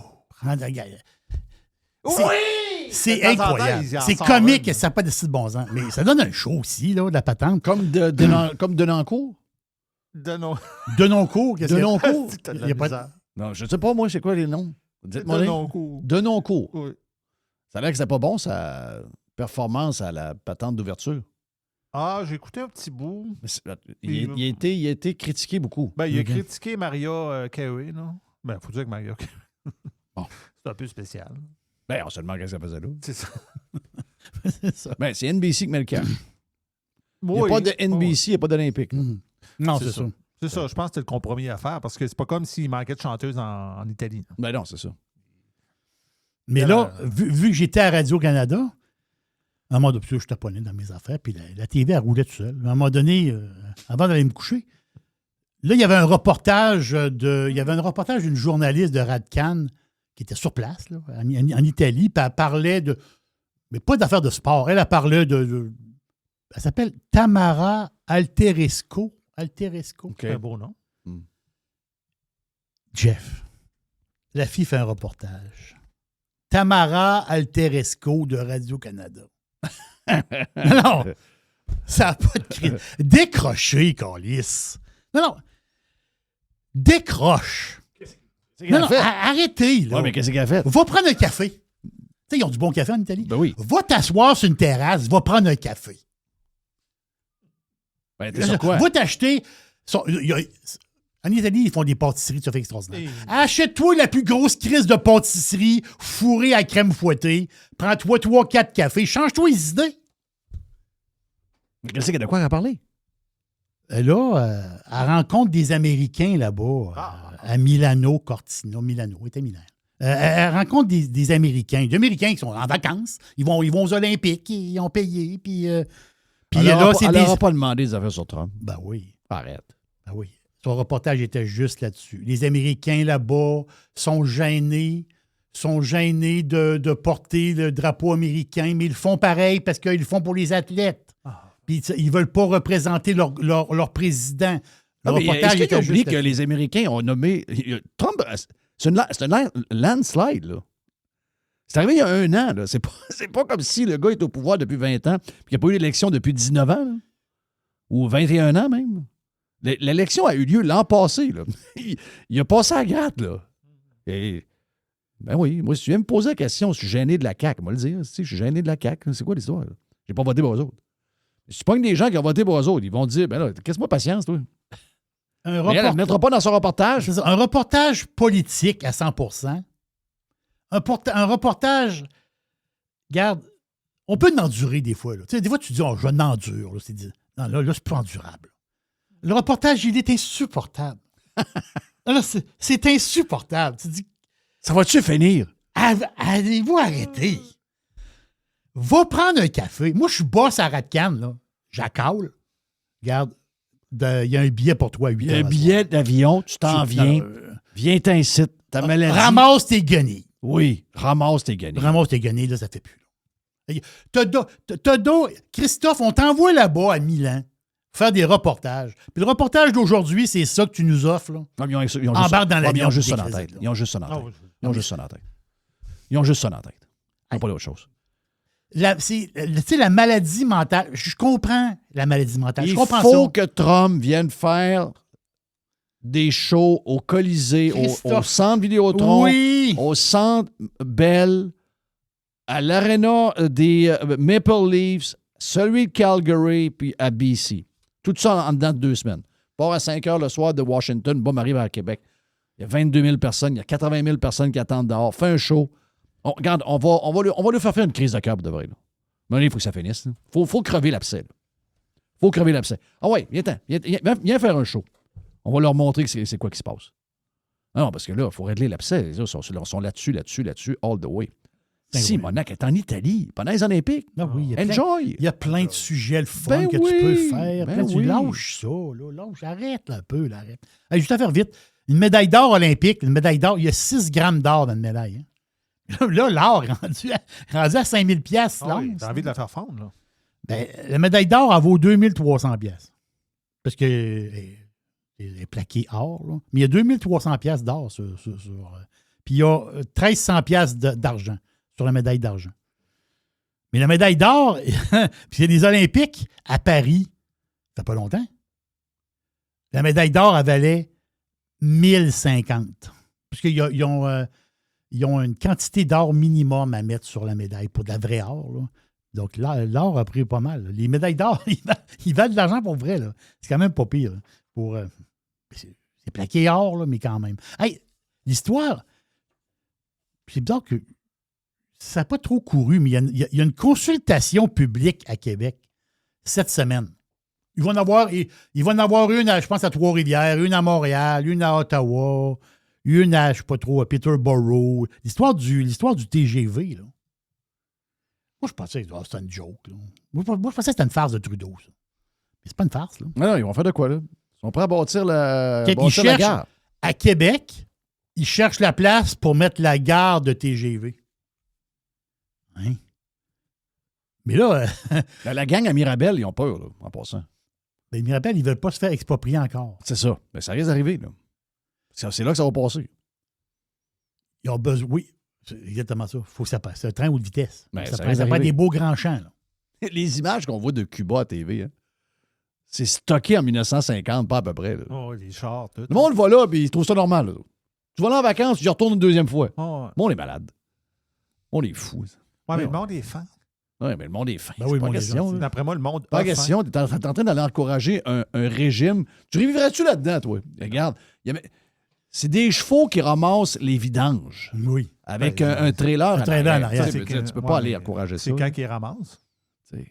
C'est incroyable. C'est comique, ça n'a pas de si de bon sens. Mais ça donne un show aussi, là, de la patente. Comme Denoncourt? Denoncourt, qu'est-ce qu'il y a? Non, je ne sais pas, moi, c'est quoi les noms? Dites-moi. Denoncourt. Oui. Ça a l'air que c'était pas bon, sa performance à la patente d'ouverture. Ah, j'ai écouté un petit bout. Il a été critiqué beaucoup. Ben, il a critiqué Maria Carey, non? Ben, il faut dire que Maria Carey. Bon. C'est un peu spécial. Ben, on se demande qu'est-ce qu'elle faisait là. C'est ça. C'est ça. Ben, c'est NBC qui met le camp. Il n'y a Oui. pas de NBC, il n'y a pas d'Olympique. Non, c'est ça. C'est ça, je pense que c'était le compromis à faire parce que c'est pas comme s'il manquait de chanteuses en Italie. Ben non, c'est ça. Mais là, vu que j'étais à Radio-Canada, à un moment donné, je suis taponné dans mes affaires, puis la TV, elle roulait tout seul. À un moment donné, avant d'aller me coucher, là, il y avait un reportage d'une journaliste de Radcan qui était sur place, là, en Italie, puis elle parlait de... Mais pas d'affaires de sport. Elle parlait de elle s'appelle Tamara Alteresco. Okay. C'est un beau nom. Jeff, la fille fait un reportage. Tamara Alteresco de Radio-Canada. Non, ça n'a pas de crise. Décroché, Calice. Non. Décroche. Non, arrêtez, là. Oui, mais qu'est-ce qu'elle a fait? Va prendre un café. Tu sais, ils ont du bon café en Italie. Ben oui. Va t'asseoir sur une terrasse, va prendre un café. Ben, t'es sur quoi? Va t'acheter... En Italie, ils font des pâtisseries, ça fait extraordinaire. Achète-toi la plus grosse crise de pâtisserie fourrée à crème fouettée. Prends-toi 3-4 cafés. Change-toi les idées. Qu'est-ce qu'il y a de quoi à parler? Là, elle rencontre des Américains là-bas, à Milano, Cortina. Milano, était Milan. Elle rencontre des Américains. Des Américains qui sont en vacances. Ils vont aux Olympiques. Ils ont payé. Puis elle là, c'est elle n'aura pas demandé des affaires sur Trump. Ben oui. Arrête. Ben oui. Son reportage était juste là-dessus. Les Américains là-bas sont gênés de porter le drapeau américain, mais ils le font pareil parce qu'ils le font pour les athlètes. Puis ils ne veulent pas représenter leur président. Le reportage est-ce que tu oublies juste que les Américains ont nommé... Trump, c'est un landslide, là. C'est arrivé il y a 1 an, là. C'est pas comme si le gars est au pouvoir depuis 20 ans puis qu'il n'y a pas eu d'élection depuis 19 ans, là. Ou 21 ans même. L'élection a eu lieu l'an passé. Là. Il a passé à la gratte. Là. Et, ben oui, moi, si tu viens me poser la question, je suis gêné de la CAQ, moi le dire. Je suis gêné de la CAQ. C'est quoi l'histoire? Là? J'ai pas voté pour eux autres. Si tu pognes des gens qui ont voté pour eux autres, ils vont dire, ben là, qu'est-ce-moi patience, toi? Elle ne mettra pas dans son reportage. C'est ça, un reportage politique à 100%. Un reportage, regarde, on peut l'endurer des fois. Là. Tu sais, des fois, tu dis, oh, je l'endure. Non, là, c'est plus endurable. Le reportage, il est insupportable. Là, c'est insupportable. Tu dis, ça va-tu finir? Allez-vous arrêter? Va prendre un café. Moi, je suis boss à Radcan, là. J'accale. Regarde, il y a un billet pour toi à 8 heures. Un billet d'avion, tu t'en viens. Viens t'incite. Ta maladie. Ramasse tes guenilles. Oui, ramasse tes guenilles. Ramasse tes guenilles, là, ça fait plus. Christophe, on t'envoie là-bas à Milan faire des reportages. Puis le reportage d'aujourd'hui, c'est ça que tu nous offres. Là. Non, ils ont embarque dans l'avion. Ils ont juste ça dans la tête. Ils ont juste ça dans la tête. Ils ont juste ça dans la tête. Ils n'ont pas d'autre chose. Tu sais, la maladie mentale, je comprends la maladie mentale. Je comprends Il faut ça. que Trump vienne faire des shows au Colisée, au Centre Vidéotron, au Centre Bell, à l'Arena des Maple Leafs, celui de Calgary, puis à BC. Tout ça en dedans de 2 semaines. Part à 5 heures le soir de Washington, bon, arrive à Québec. Il y a 22 000 personnes, il y a 80 000 personnes qui attendent dehors. Fais un show. Regarde, on va lui faire une crise de cœur de vrai. Là. Mais il faut que ça finisse. Il faut crever l'abcès. Faut crever l'abcès. Ah ouais, viens faire un show. On va leur montrer c'est quoi qui se passe. Non, parce que là, il faut régler l'abcès. Les autres sont là-dessus, all the way. Monac est en Italie, pendant les Olympiques. Ben oui, Enjoy! Il y a plein de sujets le fun que tu peux faire. Tu lâches ça. Arrête un peu. Arrête. Hey, juste à faire vite. Une médaille d'or olympique, il y a 6 grammes d'or dans une médaille. Hein. Là, l'or rendu à 5 000 piastres. T'as envie de la faire fondre, là. Ben, la médaille d'or, elle vaut 2 300 piastres. Parce que elle est plaquée or. Là. Mais il y a 2 300 piastres d'or puis il y a 1 300 piastres d'argent sur la médaille d'argent. Mais la médaille d'or, puis c'est des Olympiques à Paris, ça fait pas longtemps. La médaille d'or, elle valait 1050. Parce qu'ils ont une quantité d'or minimum à mettre sur la médaille pour de la vraie or. Là. Donc, l'or a pris pas mal. Les médailles d'or, ils valent de l'argent pour vrai. Là. C'est quand même pas pire. Là. C'est plaqué or, là, mais quand même. Hey, l'histoire, c'est bizarre que ça n'a pas trop couru, mais il y a une consultation publique à Québec cette semaine. Il va en avoir une, je pense, à Trois-Rivières, une à Montréal, une à Ottawa, une à, je ne sais pas trop, à Peterborough. L'histoire du TGV, là. Moi, je pensais que c'était une joke. Là. Moi, je pensais que c'était une farce de Trudeau, ça. Mais c'est pas une farce, là. Non, ils vont faire de quoi, là? Ils sont prêts à bâtir la gare. À Québec, ils cherchent la place pour mettre la gare de TGV. Hein? Mais là... la gang à Mirabel, ils ont peur, là, en passant. Ben, Mirabel, ils ne veulent pas se faire exproprier encore. C'est ça. Mais ça risque d'arriver, là. C'est là que ça va passer. Ils ont besoin... Oui, c'est exactement ça. Il faut que ça passe. C'est un train haute vitesse. Ben, ça prend des beaux grands champs, là. Les images qu'on voit de Cuba à TV, hein, c'est stocké en 1950, pas à peu près. Là. Oh, les chars, tout. Le monde va là, puis il trouve ça normal. Là. Tu vas là en vacances, tu y retournes une deuxième fois. Oh, ouais. Bon, on est malade. On est fou. Ouais, mais le monde est fan. Oui, mais le monde est fin. Ben oui, pas question. D'après moi, le monde pas question. Tu es en train d'aller encourager un régime. Tu revivrais-tu là-dedans, toi? Regarde. C'est des chevaux qui ramassent les vidanges. Oui. Avec un trailer. Un trailer en arrière. Tu peux pas aller encourager ça. C'est quand ils ramassent.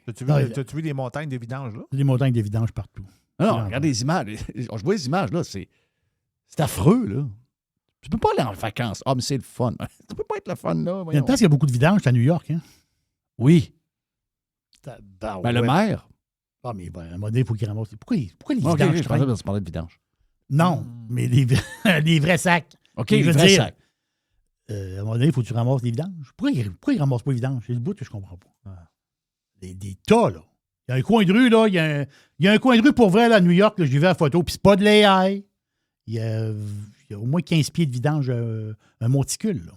T'as-tu vu les montagnes de vidanges, là? Les montagnes de vidanges partout. Non, regarde les images. Je vois les images, là. C'est affreux, là. Tu peux pas aller en vacances. Ah, mais c'est le fun. Ça peut pas être le fun, là. Il y a une place qu'il y a beaucoup de vidanges, c'est à New York, hein? Oui. Ben, le maire. Ah, mais à un moment donné, il faut qu'il ramasse. Pourquoi les vidanges? Je pensais que tu parlais de vidange. Non, mais les vrais sacs. OK, les vrais sacs. À un moment donné, il faut que tu ramasses les vidanges. Pourquoi ils ne ramassent pas les vidanges? C'est le bout que je ne comprends pas. Ah. Des tas, là. Il y a un coin de rue, là. Il y a un coin de rue pour vrai, là, à New York. J'ai vu la photo. Puis c'est pas de l'AI. Il y a au moins 15 pieds de vidange, un monticule, là.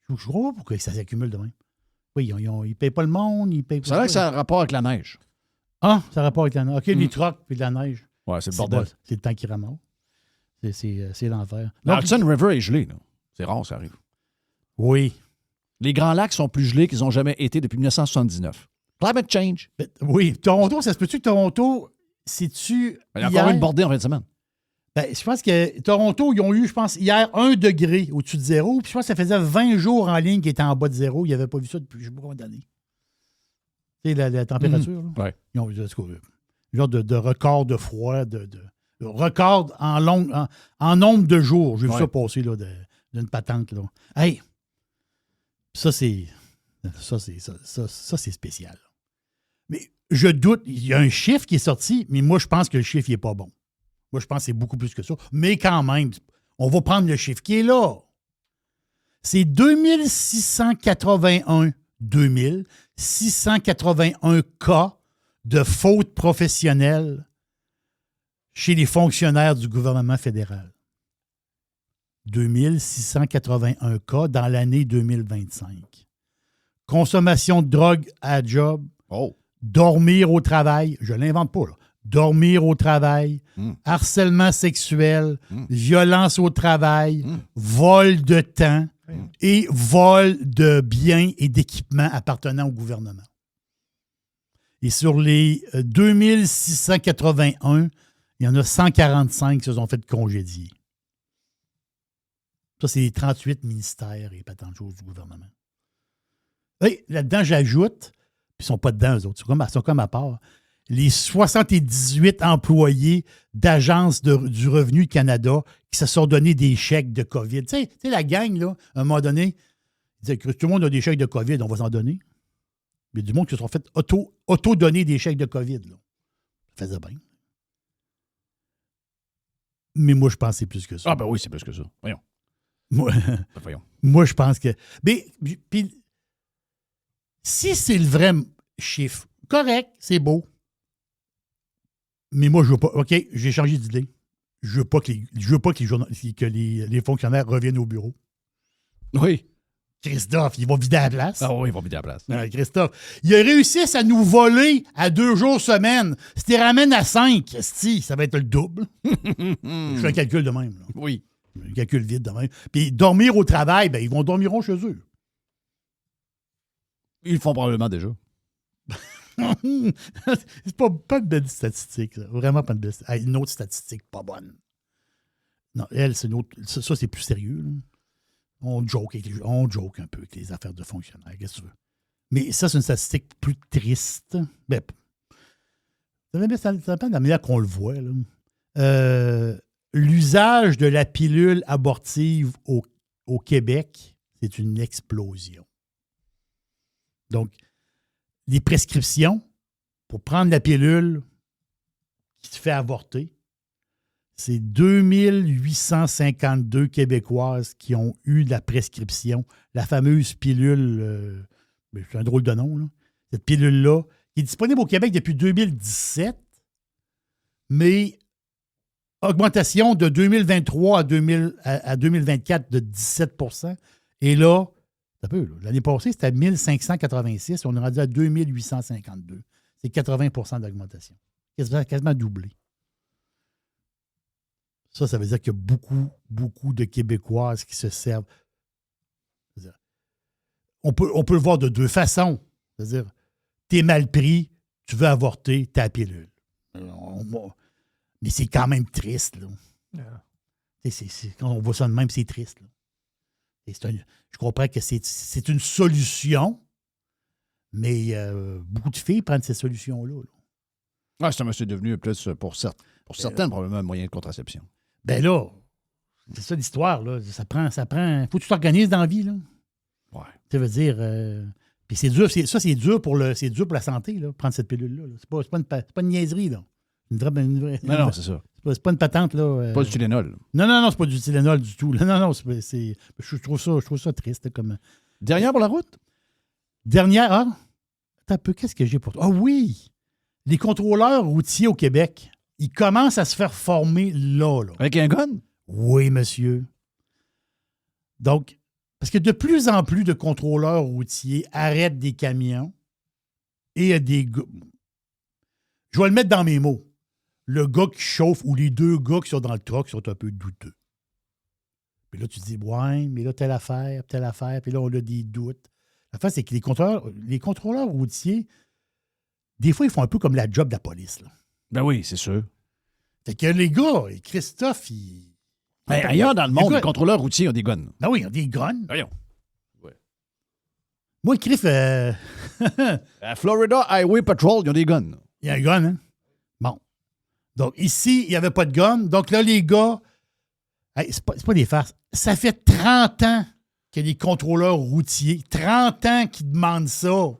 Je ne comprends pas pourquoi ça s'accumule de même. Oui, ils ne payent pas le monde. C'est vrai que ça a un rapport avec la neige. Ah, ça a rapport avec la neige. OK, les trucks et de la neige. Ouais, c'est le bordel. C'est le temps qu'ils ramassent. C'est l'enfer. Hudson River est gelé, là. C'est rare, ça arrive. Oui. Les Grands Lacs sont plus gelés qu'ils n'ont jamais été depuis 1979. Climate change. Oui. Toronto, ça se peut-tu que Toronto, c'est-tu. Il y a encore eu une bordée en fin de semaine. Ben, je pense que Toronto, ils ont eu, je pense, hier 1 degré au-dessus de zéro. Puis je pense que ça faisait 20 jours en ligne qu'ils étaient en bas de zéro. Ils n'avaient pas vu ça depuis je ne sais pas combien d'années. Tu sais, la température. Là. Ouais. Ils ont vu genre de record de froid, de record en nombre de jours. J'ai vu ça passer là, d'une patente. Là. Hey! Ça, c'est spécial. Mais je doute. Il y a un chiffre qui est sorti, mais moi, je pense que le chiffre n'est pas bon. Moi, je pense que c'est beaucoup plus que ça. Mais quand même, on va prendre le chiffre qui est là. C'est 2681 cas de fautes professionnelles chez les fonctionnaires du gouvernement fédéral. 2681 cas dans l'année 2025. Consommation de drogue à job. Dormir au travail. Je ne l'invente pas, là. Dormir au travail. Harcèlement sexuel. Violence au travail. Vol de temps. Et vol de biens et d'équipements appartenant au gouvernement. Et sur les 2681, il y en a 145 qui se sont fait congédier. Ça, c'est les 38 ministères et pas tant de choses du gouvernement. Oui, là-dedans, j'ajoute, puis ils ne sont pas dedans, eux autres, ils sont comme à part, les 78 employés d'Agence du Revenu du Canada qui se sont donné des chèques de COVID. Tu sais, la gang, là, à un moment donné, ils disaient que tout le monde a des chèques de COVID, on va s'en donner. Mais du monde qui se sont fait auto-donner des chèques de COVID. Là. Ça faisait bien. Mais moi, je pense que c'est plus que ça. Ah ben oui, c'est plus que ça. Voyons. Moi, je pense que... Mais, puis, si c'est le vrai chiffre, correct, c'est beau. Mais moi, je veux pas... OK, j'ai changé d'idée. Je veux pas que les fonctionnaires reviennent au bureau. Oui. Christophe, il va vider la place. Ah oui, il va vider la place. Christophe, il a réussi à nous voler à 2 jours semaine. Si tu ramènes à 5, ça va être le double. Je fais un calcul de même. Là. Oui. Un calcul vide de même. Puis dormir au travail, ben ils dormiront chez eux. Ils le font probablement déjà. C'est pas une belle statistique. Ça. Vraiment pas une belle statistique. Une autre statistique pas bonne. Non, elle, c'est une autre. Ça, c'est plus sérieux. Là. On joke un peu avec les affaires de fonctionnaires. Qu'est-ce que tu veux? Mais ça, c'est une statistique plus triste. Ben, ça dépend de la manière qu'on le voit. Là. L'usage de la pilule abortive au Québec, c'est une explosion. Donc, les prescriptions pour prendre la pilule qui te fait avorter, c'est 2852 Québécoises qui ont eu la prescription, la fameuse pilule, c'est un drôle de nom, là. Cette pilule-là, qui est disponible au Québec depuis 2017, mais augmentation de 2023 à 2024 de 17 %. Et là, l'année passée, c'était à 1586. On est rendu à 2852. C'est 80 % d'augmentation. Quasiment doublé. Ça veut dire qu'il y a beaucoup, beaucoup de Québécoises qui se servent. On peut le voir de 2 façons. C'est-à-dire, t'es mal pris, tu veux avorter, t'as la pilule. Mais c'est quand même triste. Là. Quand on voit ça de même, c'est triste. Là. Je comprends que c'est une solution, mais beaucoup de filles prennent ces solutions-là. Ah, c'est devenu plus pour certaines, probablement, un moyen de contraception. Ben là, c'est ça l'histoire. Là. Ça prend. Faut que tu t'organises dans la vie. Là. Ouais. Ça veut dire. Puis c'est dur. C'est dur pour la santé, là, prendre cette pilule-là. Là. C'est pas une niaiserie, là. Une vraie, non, c'est ça. C'est pas une patente, là. Pas du Tylenol. Non, c'est pas du Tylenol du tout. Non, je trouve ça triste. Comme... Dernière pour la route? Dernière, Attends un peu, qu'est-ce que j'ai pour toi? Ah oui! Les contrôleurs routiers au Québec, ils commencent à se faire former là. Avec un gun? Oui, monsieur. Donc, parce que de plus en plus de contrôleurs routiers arrêtent des camions et il y a des gars. Je vais le mettre dans mes mots. Le gars qui chauffe ou les 2 gars qui sont dans le truck sont un peu douteux. Puis là, tu te dis, ouais, mais là, telle affaire, puis là, on a des doutes. L'affaire, c'est que les contrôleurs routiers, des fois, ils font un peu comme la job de la police. Là. Ben oui, c'est sûr. Fait que les gars, et Christophe, ailleurs dans le monde, les contrôleurs routiers ont des guns. Ben oui, ils ont des guns. Voyons. Ouais. Moi, Criff... à Florida Highway Patrol, ils ont des guns. Il y a un gun, hein? Bon. Donc, ici, il n'y avait pas de gun. Donc là, les gars... Hey, c'est pas des farces. Ça fait 30 ans que les contrôleurs routiers, 30 ans qu'ils demandent ça.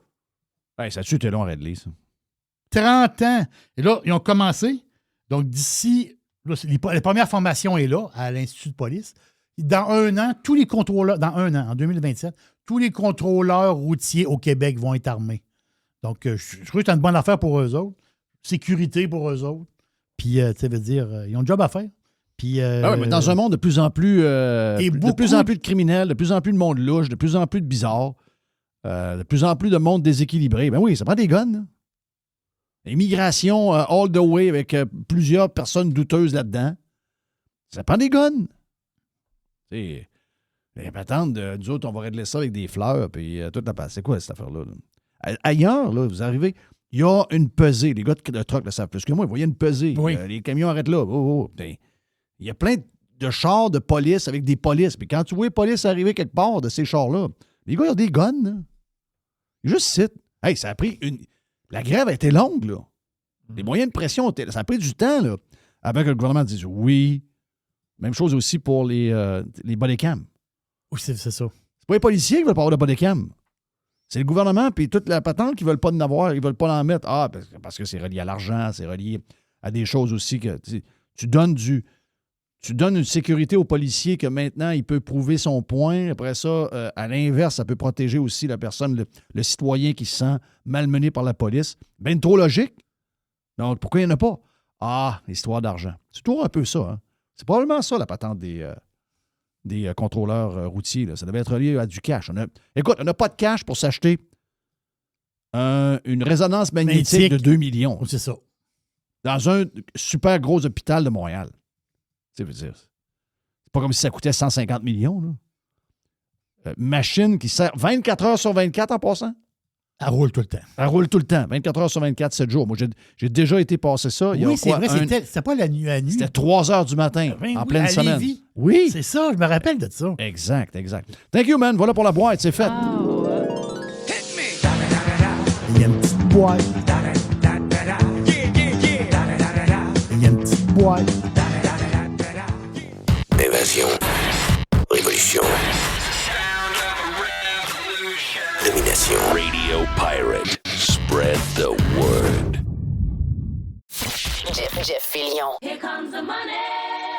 Hey, ça tue, t'es long à régler, ça. 30 ans. Et là, ils ont commencé. Donc, d'ici... Là, la première formation est là, à l'Institut de police. Dans 1 an, tous les contrôleurs... Dans 1 an, en 2027, tous les contrôleurs routiers au Québec vont être armés. Donc, je trouve que c'est une bonne affaire pour eux autres. Sécurité pour eux autres. Puis, ça veut dire, ils ont un job à faire. Puis, mais dans un monde de plus en plus de plus en plus de criminels, de plus en plus de monde louche, de plus en plus de bizarres, de plus en plus de monde déséquilibré. Ben oui, ça prend des guns. Là. Immigration all the way avec plusieurs personnes douteuses là-dedans. Ça prend des guns. C'est patente de nous autres, on va régler ça avec des fleurs puis toute la passe. C'est quoi cette affaire-là? Là? Ailleurs, là, vous arrivez, il y a une pesée. Les gars de truck le savent plus que moi. Vous voyez une pesée. Oui. Les camions arrêtent là. Il y a plein de chars de police avec des polices. Puis quand tu vois les polices arriver quelque part de ces chars-là, les gars, ils ont des guns. Là. Juste cite. Hey, ça a pris une... La grève a été longue, là. Les moyens de pression, ça a pris du temps, là, avant que le gouvernement dise oui. Même chose aussi pour les bodycams. Oui, c'est ça. C'est pas les policiers qui veulent pas avoir de bodycam. C'est le gouvernement puis toute la patente qui veulent pas en avoir, ils veulent pas en mettre. Ah, parce que c'est relié à l'argent, c'est relié à des choses aussi que tu donnes une sécurité au policier que maintenant, il peut prouver son point. Après ça, à l'inverse, ça peut protéger aussi la personne, le citoyen qui se sent malmené par la police. Bien trop logique. Donc, pourquoi il n'y en a pas? Ah, histoire d'argent. C'est toujours un peu ça. Hein? C'est probablement ça, la patente des contrôleurs routiers. Là. Ça devait être relié à du cash. Écoute, on n'a pas de cash pour s'acheter une résonance magnétique de 2 millions. C'est ça. Dans un super gros hôpital de Montréal. C'est pas comme si ça coûtait 150 millions. Là. Machine qui sert 24 heures sur 24 en passant. Elle roule tout le temps. Elle roule tout le temps. 24 heures sur 24, 7 jours. Moi, j'ai déjà été passer ça. Oui, c'est vrai. C'était pas la nuit à nuit. C'était 3 heures du matin, en pleine semaine. Lévis. Oui. C'est ça, je me rappelle de ça. Exact. Thank you, man. Voilà pour la boîte, c'est fait. Il y a une petite boîte. Il y a une petite boîte. Évasion. Révolution. Domination. Radio Pirate. Spread the word. Jeff Fillion. Here comes the money.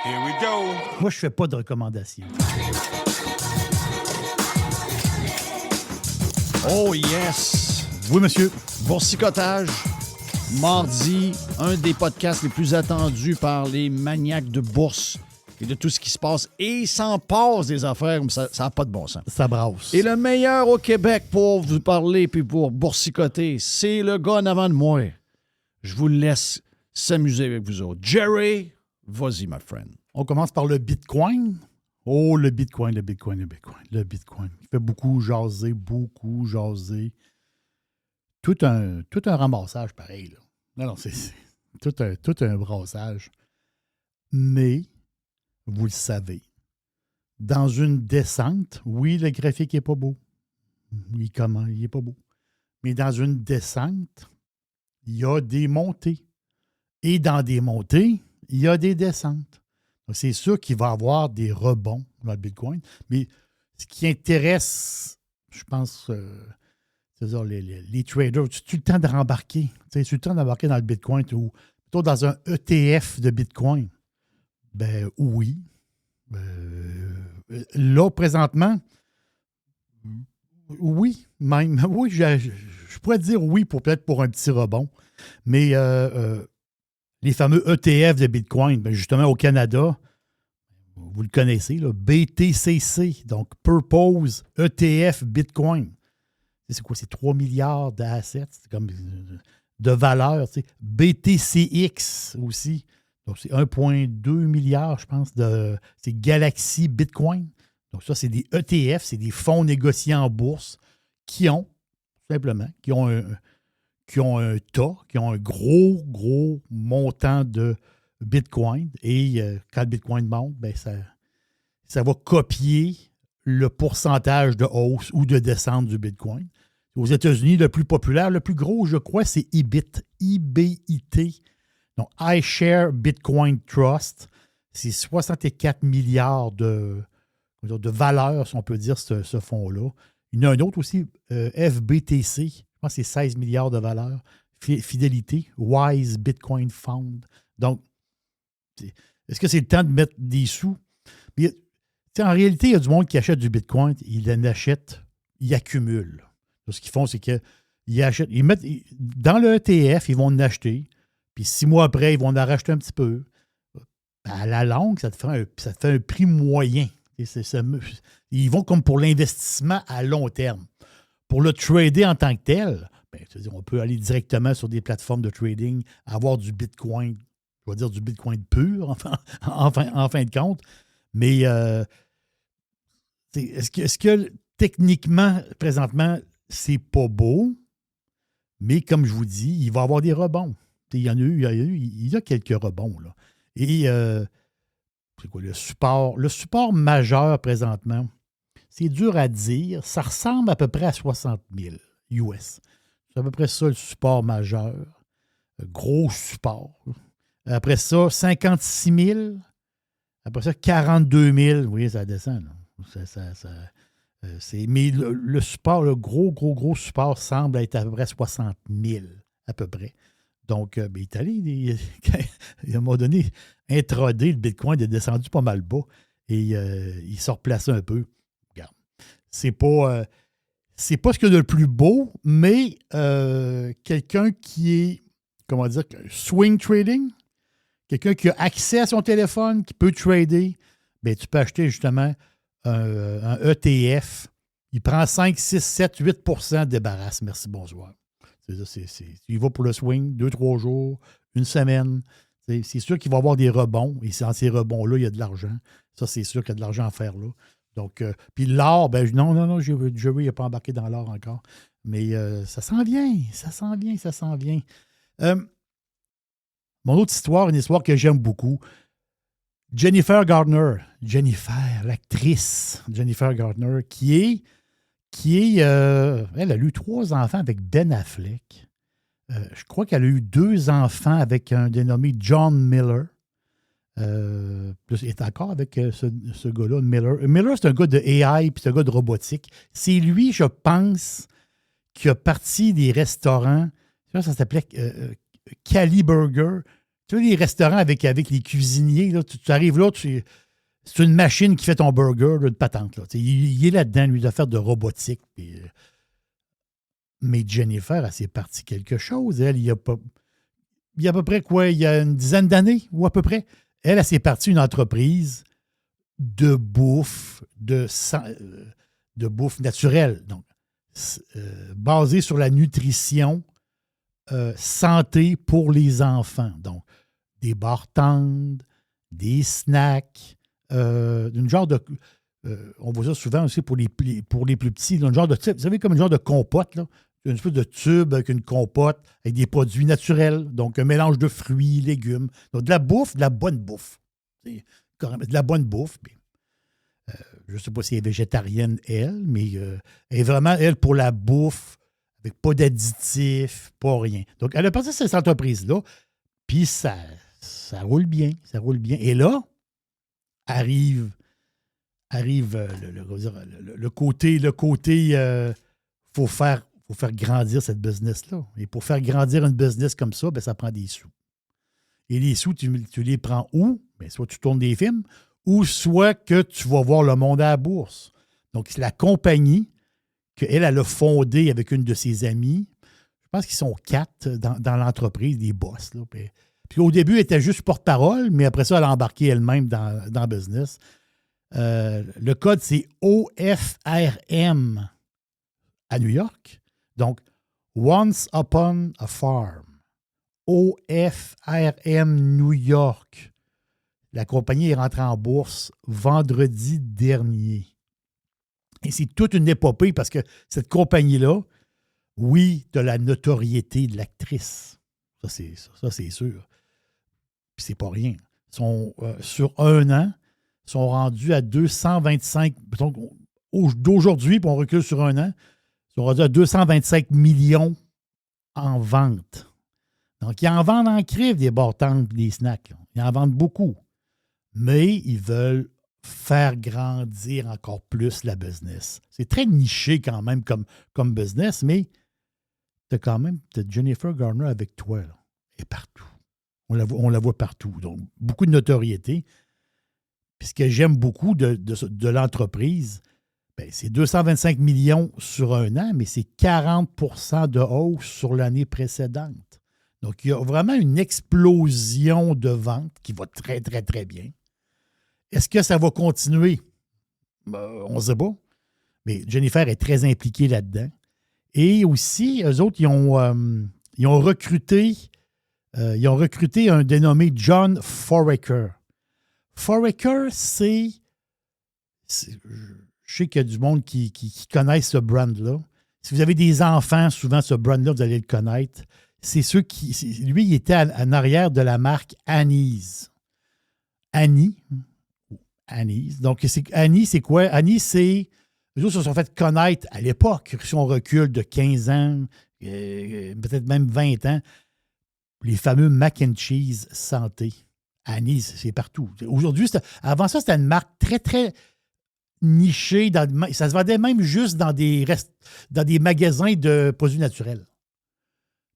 Here we go. Moi, je fais pas de recommandations. Oh yes! Oui, monsieur. Boursicotage. Mardi, un des podcasts les plus attendus par les maniaques de bourse et de tout ce qui se passe. Et il s'en passe des affaires, mais ça n'a pas de bon sens. Ça brasse. Et le meilleur au Québec pour vous parler puis pour boursicoter, c'est le gars en avant de moi. Je vous laisse s'amuser avec vous autres. Jerry, vas-y, my friend. On commence par le Bitcoin. Oh, le Bitcoin. Il fait beaucoup jaser. Tout un ramassage pareil. Là. Non, c'est tout un brassage. Mais, vous le savez, dans une descente, oui, le graphique n'est pas beau. Oui, comment? Il n'est pas beau. Mais dans une descente, il y a des montées. Et dans des montées, il y a des descentes. Donc, c'est sûr qu'il va y avoir des rebonds dans le Bitcoin. Mais ce qui intéresse, je pense, c'est-à-dire les traders, tu as le temps de rembarquer. Tu as le temps d'embarquer dans le Bitcoin ou plutôt dans un ETF de Bitcoin. Ben oui. Là, présentement, oui, même. Oui, je pourrais dire oui peut-être pour un petit rebond. Mais les fameux ETF de Bitcoin, ben justement au Canada, vous le connaissez, là, BTCC, donc Purpose ETF Bitcoin. C'est quoi? C'est 3 milliards d'assets, c'est comme de valeur. BTCX aussi. Donc, c'est 1,2 milliard, je pense, c'est Galaxy Bitcoin. Donc, ça, c'est des ETF, c'est des fonds négociés en bourse qui ont un gros montant de Bitcoin. Et quand le Bitcoin monte, ben ça va copier le pourcentage de hausse ou de descente du Bitcoin. Aux États-Unis, le plus populaire, le plus gros, je crois, c'est IBIT. IBIT. Donc, iShare Bitcoin Trust. C'est 64 milliards de valeur, si on peut dire, ce fonds-là. Il y en a un autre aussi, FBTC. Je pense que c'est 16 milliards de valeur. Fidélité, Wise Bitcoin Fund. Donc, est-ce que c'est le temps de mettre des sous? Puis, en réalité, il y a du monde qui achète du Bitcoin, il en achète, il accumule. Donc, ce qu'ils font, c'est qu'ils achètent, ils mettent dans le ETF, ils vont en acheter, puis 6 mois après, ils vont en racheter un petit peu. À la longue, ça te fait un prix moyen. Ils vont comme pour l'investissement à long terme. Pour le trader en tant que tel, on peut aller directement sur des plateformes de trading, avoir du Bitcoin, je vais dire du Bitcoin pur, en fin de compte. Mais est-ce que techniquement, présentement, c'est pas beau? Mais comme je vous dis, il va y avoir des rebonds. Il y a quelques rebonds. Là. Et c'est quoi le support? Le support majeur présentement, c'est dur à dire. Ça ressemble à peu près à 60 000 US. C'est à peu près ça le support majeur. Gros support. Après ça, 56 000. Après ça, 42 000. Vous voyez, ça descend. Là. Mais le support, le gros support semble être à peu près 60 000. À peu près. Donc, il est allé, à un moment donné, intraday, le Bitcoin est descendu pas mal bas et il s'est replacé un peu. Regarde, c'est pas ce qu'il y a de le plus beau, mais quelqu'un qui est, comment dire, swing trading, quelqu'un qui a accès à son téléphone, qui peut trader, bien, tu peux acheter justement un ETF. Il prend 5, 6, 7, 8 % de débarrasse. Merci, bonsoir. Il va pour le swing, 2-3 jours, une semaine. C'est sûr qu'il va y avoir des rebonds. Et dans ces rebonds-là, il y a de l'argent. Ça, c'est sûr qu'il y a de l'argent à faire là. Donc, puis l'or, non, je n'ai pas embarqué dans l'or encore. Mais ça s'en vient. Mon autre histoire, une histoire que j'aime beaucoup. Jennifer Gardner. Jennifer, l'actrice Jennifer Gardner, qui elle a eu 3 enfants avec Ben Affleck. Je crois qu'elle a eu 2 enfants avec un dénommé John Miller. Elle est encore avec ce gars-là, Miller. Miller, c'est un gars de AI puis c'est un gars de robotique. C'est lui, je pense, qui a parti des restaurants. Ça s'appelait Cali Burger. Tu vois, les restaurants avec les cuisiniers. Là, tu arrives là, c'est une machine qui fait ton burger là, de patente. Là. Il est là-dedans, lui, d'affaires de robotique. Puis, mais Jennifer, elle s'est partie quelque chose. Elle, il y a à peu près quoi? Il y a une dizaine d'années, ou à peu près. Elle s'est partie une entreprise de bouffe, de bouffe naturelle. Donc, basée sur la nutrition, santé pour les enfants. Donc, des bartendes, des snacks, d'une genre de... on voit ça souvent aussi pour les plus petits, un genre de type, vous savez, comme un genre de compote, là, une espèce de tube avec une compote, avec des produits naturels, donc un mélange de fruits, légumes. Donc, de la bouffe, de la bonne bouffe. C'est de la bonne bouffe. Je ne sais pas si elle est végétarienne, elle, mais elle est vraiment, elle, pour la bouffe, avec pas d'additifs, pas rien. Donc, elle a passé cette entreprise-là, puis ça roule bien, Et là, arrive le côté faut faire grandir cette business-là. Et pour faire grandir une business comme ça, bien, ça prend des sous. Et les sous, tu les prends où? Bien, soit tu tournes des films, ou soit que tu vas voir le monde à la bourse. Donc, c'est la compagnie qu'elle a fondée avec une de ses amies. Je pense qu'ils sont 4 dans l'entreprise, des boss. Là. Puis au début, elle était juste porte-parole, mais après ça, elle a embarqué elle-même dans le business. Le code, c'est OFRM à New York. Donc, Once Upon a Farm. OFRM New York. La compagnie est rentrée en bourse vendredi dernier. Et c'est toute une épopée parce que cette compagnie-là, oui, tu as la notoriété de l'actrice. Ça, c'est sûr. Puis c'est pas rien. Ils sont, sur un an, ils sont rendus à 225... D'aujourd'hui, puis on recule sur un an, ils sont rendus à 225 millions en vente. Donc, ils en vendent en crève des bartendes et des snacks. Là. Ils en vendent beaucoup. Mais ils veulent faire grandir encore plus la business. C'est très niché quand même comme business, mais tu as Jennifer Garner avec toi. Là, et partout. On la voit partout. Donc, beaucoup de notoriété. Puis ce que j'aime beaucoup de l'entreprise, bien, c'est 225 millions sur un an, mais c'est 40 % de hausse sur l'année précédente. Donc, il y a vraiment une explosion de vente qui va très, très, très bien. Est-ce que ça va continuer? On ne sait pas. Mais Jennifer est très impliquée là-dedans. Et aussi, eux autres, ils ont recruté un dénommé John Foraker. Foraker, je sais qu'il y a du monde qui connaît ce brand-là. Si vous avez des enfants, souvent, ce brand-là, vous allez le connaître. C'est ceux qui... Lui, il était en arrière de la marque Annie's. Annie's. Donc, Annie, c'est quoi? Annie, c'est... Les autres se sont fait connaître à l'époque, si on recule de 15 ans, peut-être même 20 ans, les fameux mac and cheese santé. Annie's, c'est partout. Aujourd'hui, avant ça, c'était une marque très, très nichée. Ça se vendait même juste dans des magasins de produits naturels.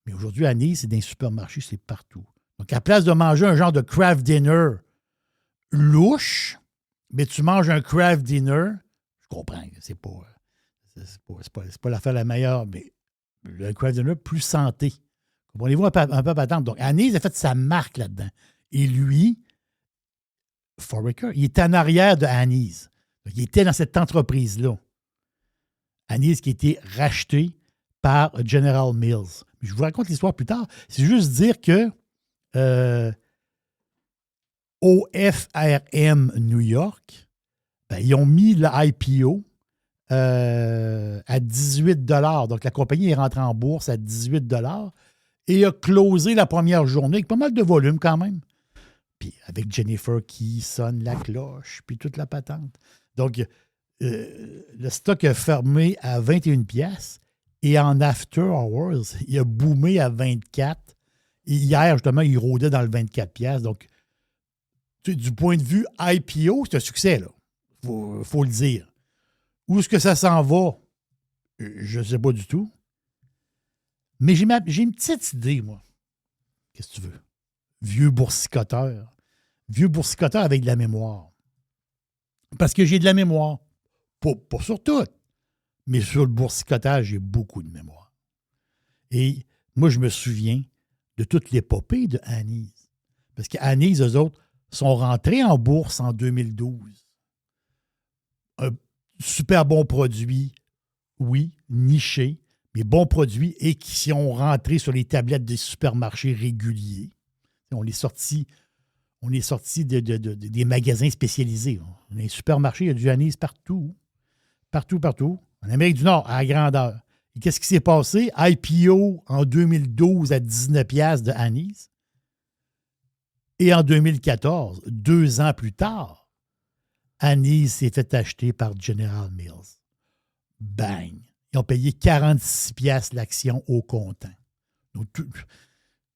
Mais aujourd'hui, Annie's, c'est dans les supermarchés, c'est partout. Donc, à la place de manger un genre de craft dinner louche, mais tu manges un craft dinner, je comprends, c'est pas l'affaire la meilleure, mais le craft dinner plus santé. Comprenez-vous un peu patente. Donc, Annie's a fait sa marque là-dedans. Et lui, Foraker, il était en arrière de Annie's. Donc, il était dans cette entreprise-là. Annie's qui a été rachetée par General Mills. Je vous raconte l'histoire plus tard. C'est juste dire que OFRM New York, ils ont mis le IPO à 18 $. Donc, la compagnie est rentrée en bourse à 18 $ et a closé la première journée avec pas mal de volume quand même. Puis avec Jennifer qui sonne la cloche, puis toute la patente. Donc, le stock a fermé à 21 pièces et en after hours, il a boomé à 24. Et hier, justement, il rôdait dans le 24 pièces. Donc, du point de vue IPO, c'est un succès, là. Faut le dire. Où est-ce que ça s'en va? Je ne sais pas du tout. Mais j'ai une petite idée, moi. Qu'est-ce que tu veux? Vieux boursicoteur. Vieux boursicoteur avec de la mémoire. Parce que j'ai de la mémoire. Pas sur tout. Mais sur le boursicotage, j'ai beaucoup de mémoire. Et moi, je me souviens de toute l'épopée de Annie's. Parce qu'Annie's, eux autres, sont rentrés en bourse en 2012. Un super bon produit, oui, niché, mais bon produit et qui sont rentrés sur les tablettes des supermarchés réguliers. On est sorti des magasins spécialisés. Dans les supermarchés, il y a du Annie's partout. Partout. En Amérique du Nord, à grandeur. Et qu'est-ce qui s'est passé? IPO en 2012 à 19 piastres de Annie's. Et en 2014, 2 ans plus tard, Annie's s'est fait acheter par General Mills. Bang! Ils ont payé 46 piastres l'action au comptant. Donc,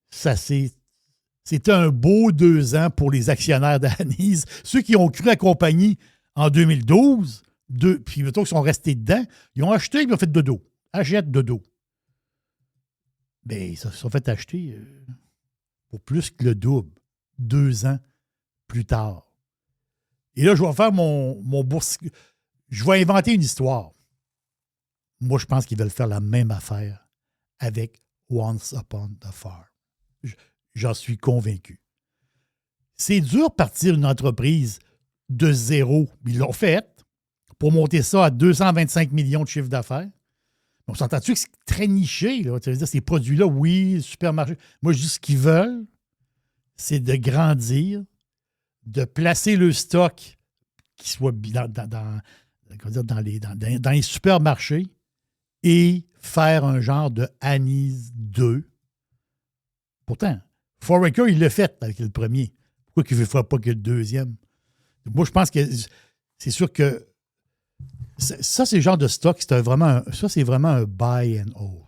c'était un beau 2 ans pour les actionnaires d'Annie's. Ceux qui ont cru à la compagnie en 2012, puis mettons qu'ils sont restés dedans, ils ont acheté et ils ont fait dodo. Achète dodo. Bien, ils se sont fait acheter pour plus que le double. 2 ans plus tard. Et là, je vais faire mon bourse. Je vais inventer une histoire. Moi, je pense qu'ils veulent faire la même affaire avec Once Upon a Farm. J'en suis convaincu. C'est dur de partir une entreprise de zéro. Ils l'ont fait pour monter ça à 225 millions de chiffre d'affaires. On s'entend-tu que c'est très niché? Là? Tu veux dire, ces produits-là, oui, supermarché. Moi, je dis ce qu'ils veulent, c'est de grandir, de placer le stock qui soit dans les supermarchés et faire un genre de Annie's 2. Pourtant, Foraker, il l'a fait avec le premier. Pourquoi il ne ferait pas que le deuxième? Moi, je pense que c'est sûr que ça, c'est le genre de stock, c'est vraiment un buy and hold.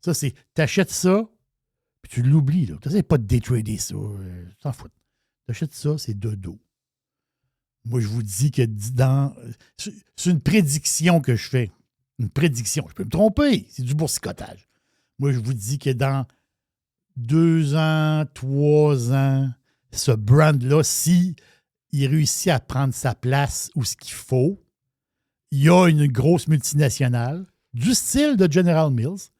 Ça, c'est, t'achètes ça, puis tu l'oublies. Tu n'essaies pas de détrader ça. T'en fous. T'achètes ça, c'est de dos. Moi, je vous dis que c'est une prédiction que je fais. Une prédiction. Je peux me tromper. C'est du boursicotage. Moi, je vous dis que dans 2 ans, 3 ans, ce brand-là, s'il réussit à prendre sa place où ce qu'il faut, il y a une grosse multinationale du style de General Mills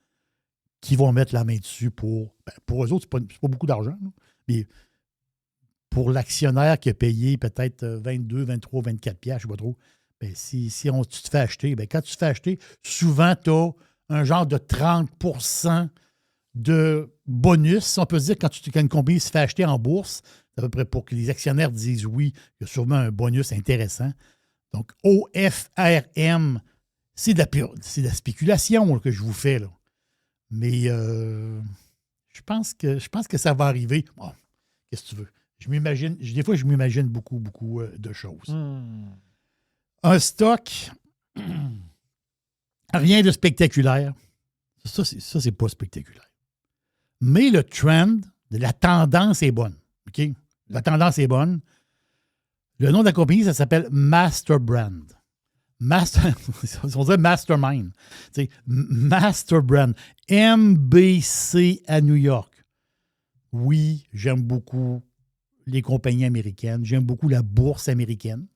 qui vont mettre la main dessus pour eux autres, c'est pas beaucoup d'argent, là, mais pour l'actionnaire qui a payé peut-être 22, 23, 24 piastres, je ne sais pas trop, ben, si tu te fais acheter, ben, quand tu te fais acheter, souvent, tu as un genre de 30% de bonus, si on peut se dire, quand une compagnie se fait acheter en bourse, c'est à peu près pour que les actionnaires disent oui, il y a sûrement un bonus intéressant. Donc, OFRM, c'est de la spéculation là, que je vous fais, là. Mais je pense que ça va arriver. Bon, qu'est-ce que tu veux? Des fois, je m'imagine beaucoup, beaucoup de choses. Un stock, rien de spectaculaire. Ça, c'est pas spectaculaire. Mais le trend, la tendance est bonne. OK? La tendance est bonne. Le nom de la compagnie, ça s'appelle Master Brand. On dirait Mastermind. T'sais, Master Brand. MBC à New York. Oui, j'aime beaucoup les compagnies américaines. J'aime beaucoup la bourse américaine.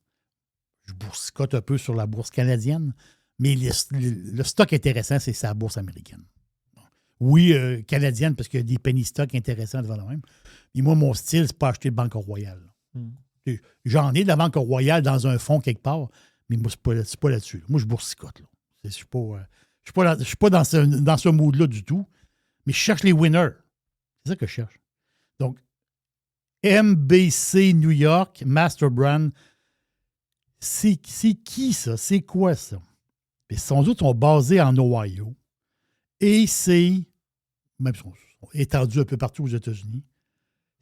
Je boursicote un peu sur la bourse canadienne. Mais le stock intéressant, c'est sa bourse américaine. Oui, canadienne, parce qu'il y a des penny stocks intéressants devant la même. Et moi, mon style, c'est pas acheter de Banque Royale. J'en ai de la Banque Royale dans un fonds quelque part, mais moi, c'est pas là-dessus. Moi, je boursicote. Là. Je suis pas dans ce mood-là du tout, mais je cherche les winners. C'est ça que je cherche. Donc, MBC New York, Master Brand, c'est qui ça? C'est quoi ça? Puis, sans doute, sont basés en Ohio. Et c'est, même si sont étendus un peu partout aux États-Unis,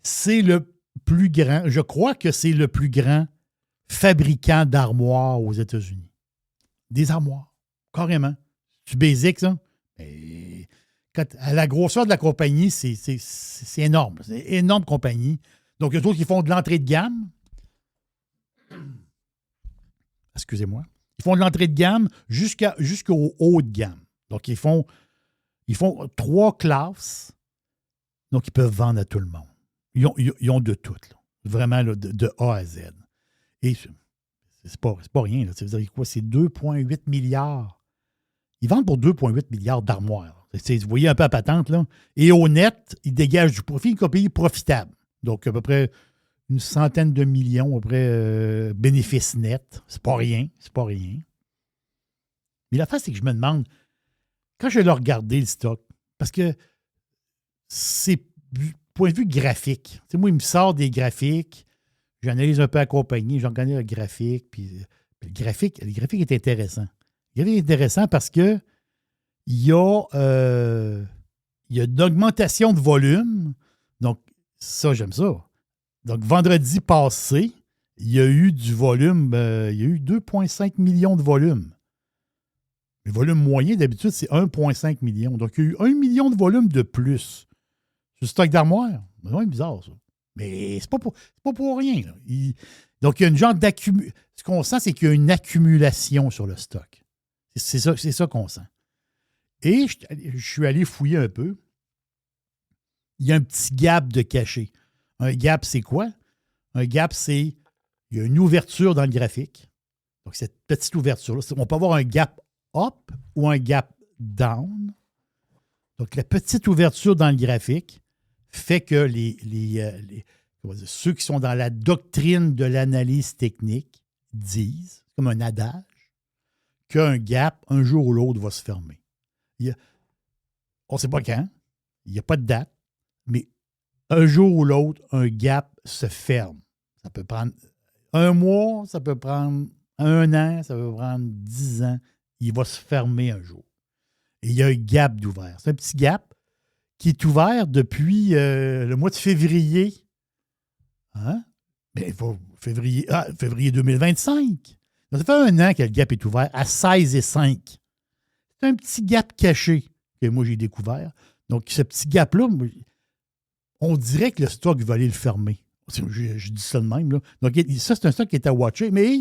c'est le plus grand, je crois que c'est le plus grand fabricant d'armoires aux États-Unis. Des armoires, carrément. Tu basic, ça? Et à la grosseur de la compagnie, c'est énorme. C'est une énorme compagnie. Donc, il y a d'autres qui font de l'entrée de gamme. Excusez-moi. Ils font de l'entrée de gamme jusqu'au haut de gamme. Donc, ils font 3 classes. Donc, ils peuvent vendre à tout le monde. Ils ont de tout. Là. Vraiment là, de A à Z. Et c'est pas rien. Là. Ça veut dire quoi? C'est 2,8 milliards. Ils vendent pour 2,8 milliards d'armoires. Vous voyez un peu la patente, là. Et au net, ils dégagent du profit, une compagnie profitable. Donc, à peu près une centaine de millions, à peu près bénéfices nets. C'est pas rien. Mais la face, c'est que je me demande, quand je vais leur regarder le stock, parce que c'est du point de vue graphique. Tu sais, moi, il me sort des graphiques, j'analyse un peu la compagnie, j'en connais le graphique, puis le graphique est intéressant. Le graphique est intéressant parce que il y a une augmentation de volume. Donc, ça, j'aime ça. Donc, vendredi passé, il y a eu du volume, il y a eu 2,5 millions de volume. Le volume moyen, d'habitude, c'est 1,5 million. Donc, il y a eu 1 million de volume de plus sur le stock d'armoire. C'est vraiment bizarre, ça. Mais c'est pas pour rien. Là. Donc, il y a une genre d'accumulation. Ce qu'on sent, c'est qu'il y a une accumulation sur le stock. C'est ça qu'on sent. Et je suis allé fouiller un peu. Il y a un petit gap de cachet. Un gap, c'est quoi? Un gap, c'est il y a une ouverture dans le graphique. Donc, cette petite ouverture-là, on peut avoir un gap up ou un gap down. Donc, la petite ouverture dans le graphique fait que ceux qui sont dans la doctrine de l'analyse technique disent, comme un adage, qu'un gap, un jour ou l'autre, va se fermer. On ne sait pas quand, il n'y a pas de date, mais un jour ou l'autre, un gap se ferme. Ça peut prendre 1 mois, ça peut prendre 1 an, ça peut prendre 10 ans. Il va se fermer un jour. Et il y a un gap d'ouvert. C'est un petit gap qui est ouvert depuis le mois de février. Hein? Bien, février 2025. Donc, ça fait 1 an que le gap est ouvert à 16,5. C'est un petit gap caché que moi, j'ai découvert. Donc, ce petit gap-là, on dirait que le stock va aller le fermer. Je dis ça de même. Là. Donc, ça, c'est un stock qui est à watcher. Mais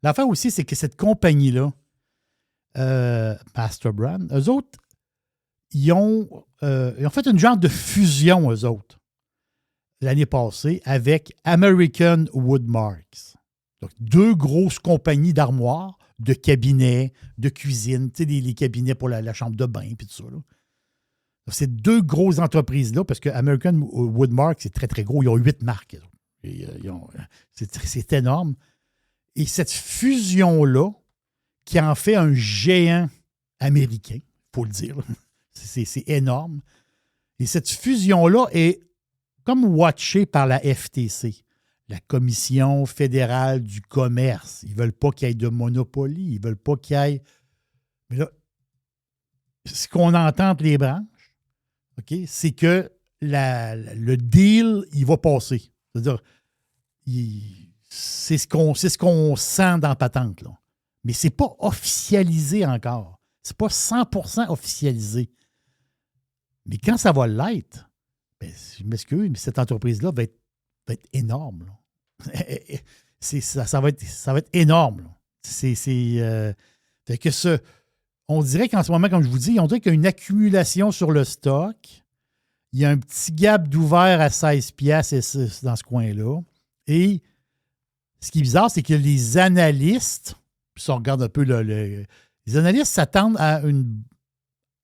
l'affaire aussi, c'est que cette compagnie-là, Master Brand, eux autres, ils ont fait une genre de fusion, eux autres, l'année passée, avec American Woodmarks. Donc, 2 grosses compagnies d'armoires, de cabinets, de cuisine, tu sais, les cabinets pour la chambre de bain, puis tout ça. Là. Ces deux grosses entreprises-là, parce que American Woodmark, c'est très, très gros. Ils ont 8 marques. C'est énorme. Et cette fusion-là, qui en fait un géant américain, il faut le dire, c'est énorme. Et cette fusion-là est comme watchée par la FTC, la Commission fédérale du commerce. Ils ne veulent pas qu'il y ait de monopoly. Ils ne veulent pas qu'il y ait... Mais là, ce qu'on entend entre les branches, okay, c'est que le deal, il va passer. C'est-à-dire, c'est ce qu'on sent dans la patente, là. Mais ce n'est pas officialisé encore. Ce n'est pas 100% officialisé. Mais quand ça va l'être, ben, je m'excuse, mais cette entreprise-là va être énorme. Là. ça va être énorme. Là. Fait que on dirait qu'en ce moment, comme je vous dis, on dirait qu'il y a une accumulation sur le stock. Il y a un petit gap d'ouvert à 16 piastres dans ce coin-là. Et ce qui est bizarre, c'est que les analystes, si on regarde un peu les analystes s'attendent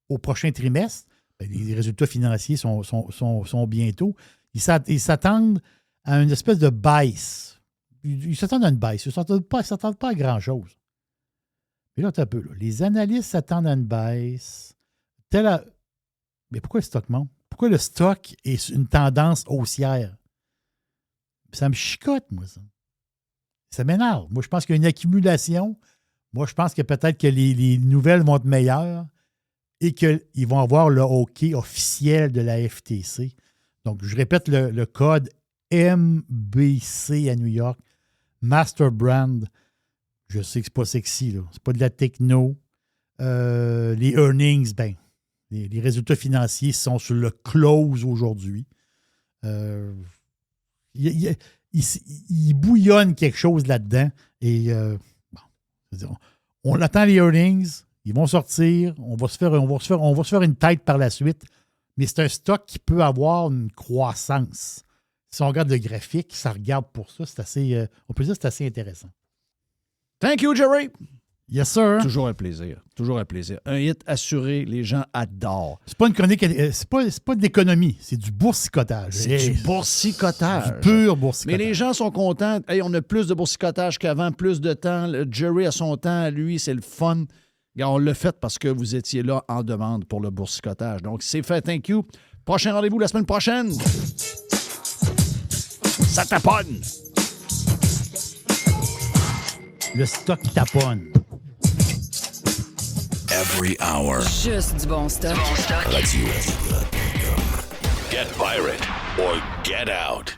au prochain trimestre. Bien, les résultats financiers sont bientôt. Ils s'attendent à une espèce de baisse. Ils s'attendent à une baisse. Ils ne s'attendent pas à grand-chose. Mais là, un peu. Là. Les analystes s'attendent à une baisse. Mais pourquoi le stock monte? Pourquoi le stock est une tendance haussière? Ça me chicote, moi, ça. Ça m'énerve. Moi, je pense qu'il y a une accumulation. Moi, je pense que peut-être que les nouvelles vont être meilleures et qu'ils vont avoir le hockey officiel de la FTC. Donc, je répète le code MBC à New York, Master Brand. Je sais que c'est pas sexy, là. C'est pas de la techno. Les earnings, ben, les résultats financiers sont sur le close aujourd'hui. Il bouillonne quelque chose là-dedans. Et on attend les earnings. Ils vont sortir, on va se faire une tête par la suite, mais c'est un stock qui peut avoir une croissance. Si on regarde le graphique, ça regarde pour ça, c'est assez, on peut dire que c'est assez intéressant. Thank you, Jerry. Yes, sir. Toujours un plaisir. Toujours un plaisir. Un hit assuré, les gens adorent. C'est pas une chronique, c'est pas de l'économie, c'est du boursicotage. C'est du boursicotage. Du pur boursicotage. Mais les gens sont contents. Hey, on a plus de boursicotage qu'avant, plus de temps. Le Jerry a son temps, lui, c'est le fun. On l'a fait parce que vous étiez là en demande pour le boursicotage. Donc, c'est fait. Thank you. Prochain rendez-vous la semaine prochaine. Ça taponne. Le stock taponne. Every hour. Juste du bon stock. Radio. Get pirate or get out.